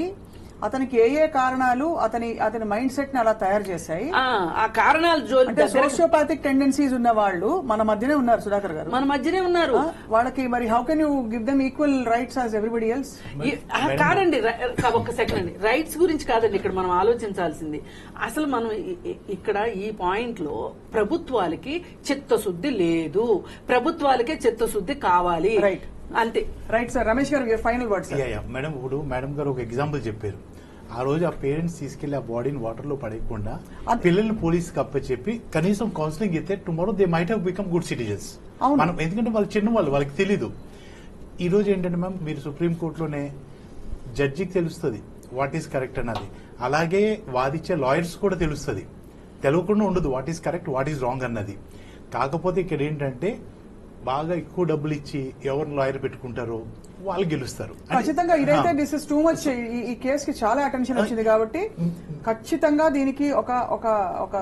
అతనికి ఏ కారణాలు అతని మైండ్ సెట్ ని అలా తయారు చేశాయి. ఆ కారణాలు అంటే సోషియోపాథిక్ టెండెన్సీస్ ఉన్న వాళ్ళు మన మధ్యనే ఉన్నారు. సుధాకర్ గారు మన మధ్యనే ఉన్నారు. వాళ్ళకి మరి how can you give them equal rights as everybody else? కాదండి, ఒక సెకండ్ అండి, రైట్స్ గురించి కాదండి ఇక్కడ మనం ఆలోచించాల్సింది. అసలు మనం ఇక్కడ ఈ పాయింట్ లో ప్రభుత్వాలకి చిత్తశుద్ధి లేదు, ప్రభుత్వాలకే చిత్తశుద్ధి కావాలి అంతే. Right sir. Ramesh garu final words. Madam, ఇప్పుడు మేడం గారు ఒక ఎగ్జాంపుల్ చెప్పారు. ఆ రోజు ఆ పేరెంట్స్ తీసుకెళ్లి ఆ బాడీని వాటర్ లో పడేయకుండా పిల్లల్ని పోలీస్ కి అప్పచెప్పి కనీసం కౌన్సిలింగ్ ఇస్తే tomorrow they might have become good citizens. మనం ఎందుకంటే వాళ్ళు చిన్న వాళ్ళకి తెలీదు. ఈ రోజు ఏంటంటే మ్యామ్, మీరు సుప్రీం కోర్టులోనే జడ్జికి తెలుస్తుంది వాట్ ఈస్ కరెక్ట్ అన్నది, అలాగే వాదిచ్చే లాయర్స్ కూడా తెలుస్తుంది, తెలియకుండా ఉండదు what is correct what is wrong అన్నది. కాకపోతే ఇక్కడ ఏంటంటే బాగా ఎక్కువ డబ్బులు ఇచ్చి ఎవరు లాయర్ పెట్టుకుంటారో వాళ్ళు గెలుస్తారు. ఖచ్చితంగా ఇదైతే దిస్ ఇస్ టూ మచ్. ఈ కేసుకి చాలా అటెన్షన్ వచ్చింది కాబట్టి ఖచ్చితంగా దీనికి ఒక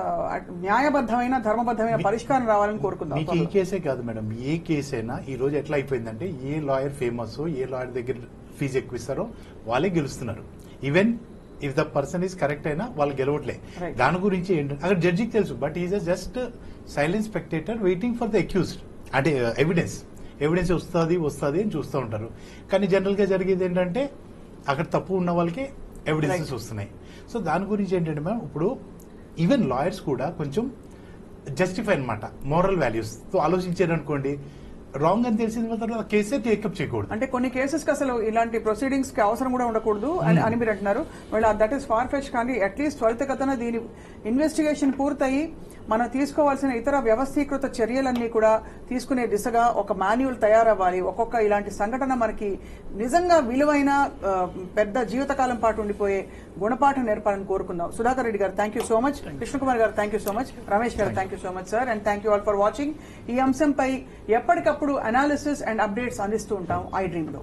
న్యాయబద్ధమైన ధర్మబద్ధమైన పరిష్కారం రావాలని కోరుకుందాం. మీకు ఈ కేసే కాదు మేడం, ఏ కేసు అయినా ఈ రోజు ఎట్లా అయిపోయిందంటే ఏ లాయర్ ఫేమస్, ఏ లాయర్ దగ్గర ఫీజు ఎక్కువ ఇస్తారో వాళ్ళే గెలుస్తున్నారు. Even if the person is correct అయినా వాళ్ళు గెలవట్లే. దాని గురించి ఏంటంటే అక్కడ జడ్జికి తెలుసు, but is just silent spectator waiting for the accused. అంటే ఎవిడెన్స్ వస్తుంది అని చూస్తూ ఉంటారు. కానీ జనరల్ గా జరిగేది ఏంటంటే అక్కడ తప్పు ఉన్న వాళ్ళకి ఎవిడెన్సెస్ వస్తున్నాయి. సో దాని గురించి ఏంటంటే మ్యామ్, ఇప్పుడు ఈవెన్ లాయర్స్ కూడా కొంచెం జస్టిఫై అనమాట మోరల్ వాల్యూస్ తో ఆలోచించారు అనుకోండి, రాంగ్ అని తెలిసిన తర్వాత కేసే టేకప్ చేయకూడదు. అంటే కొన్ని కేసెస్ కి అసలు ఇలాంటి ప్రొసీడింగ్స్ కి అవసరం కూడా ఉండకూడదు అని మీరు అంటున్నారు. That is far fetch. కానీ అట్లీస్ట్ త్వరితగతిన దీని ఇన్వెస్టిగేషన్ పూర్తయి మనం తీసుకోవాల్సిన ఇతర వ్యవస్థీకృత చర్యలన్నీ కూడా తీసుకునే దిశగా ఒక మాన్యువల్ తయారవ్వాలి. ఒక్కొక్క ఇలాంటి సంఘటన మనకి నిజంగా విలువైన పెద్ద జీవితకాలం పాటు ఉండిపోయే గుణపాఠం నేర్పాలని కోరుకుందాం. Sudhakar Reddy garu thank you so much, Krishnakumar garu thank you so much, Ramesh garu thank you so much sir, and thank you all for watching. ఈ అంశంపై ఎప్పటికప్పుడు అనాలిసిస్ అండ్ అప్డేట్స్ అందిస్తూ ఉంటాం ఐ డ్రీమ్ లో.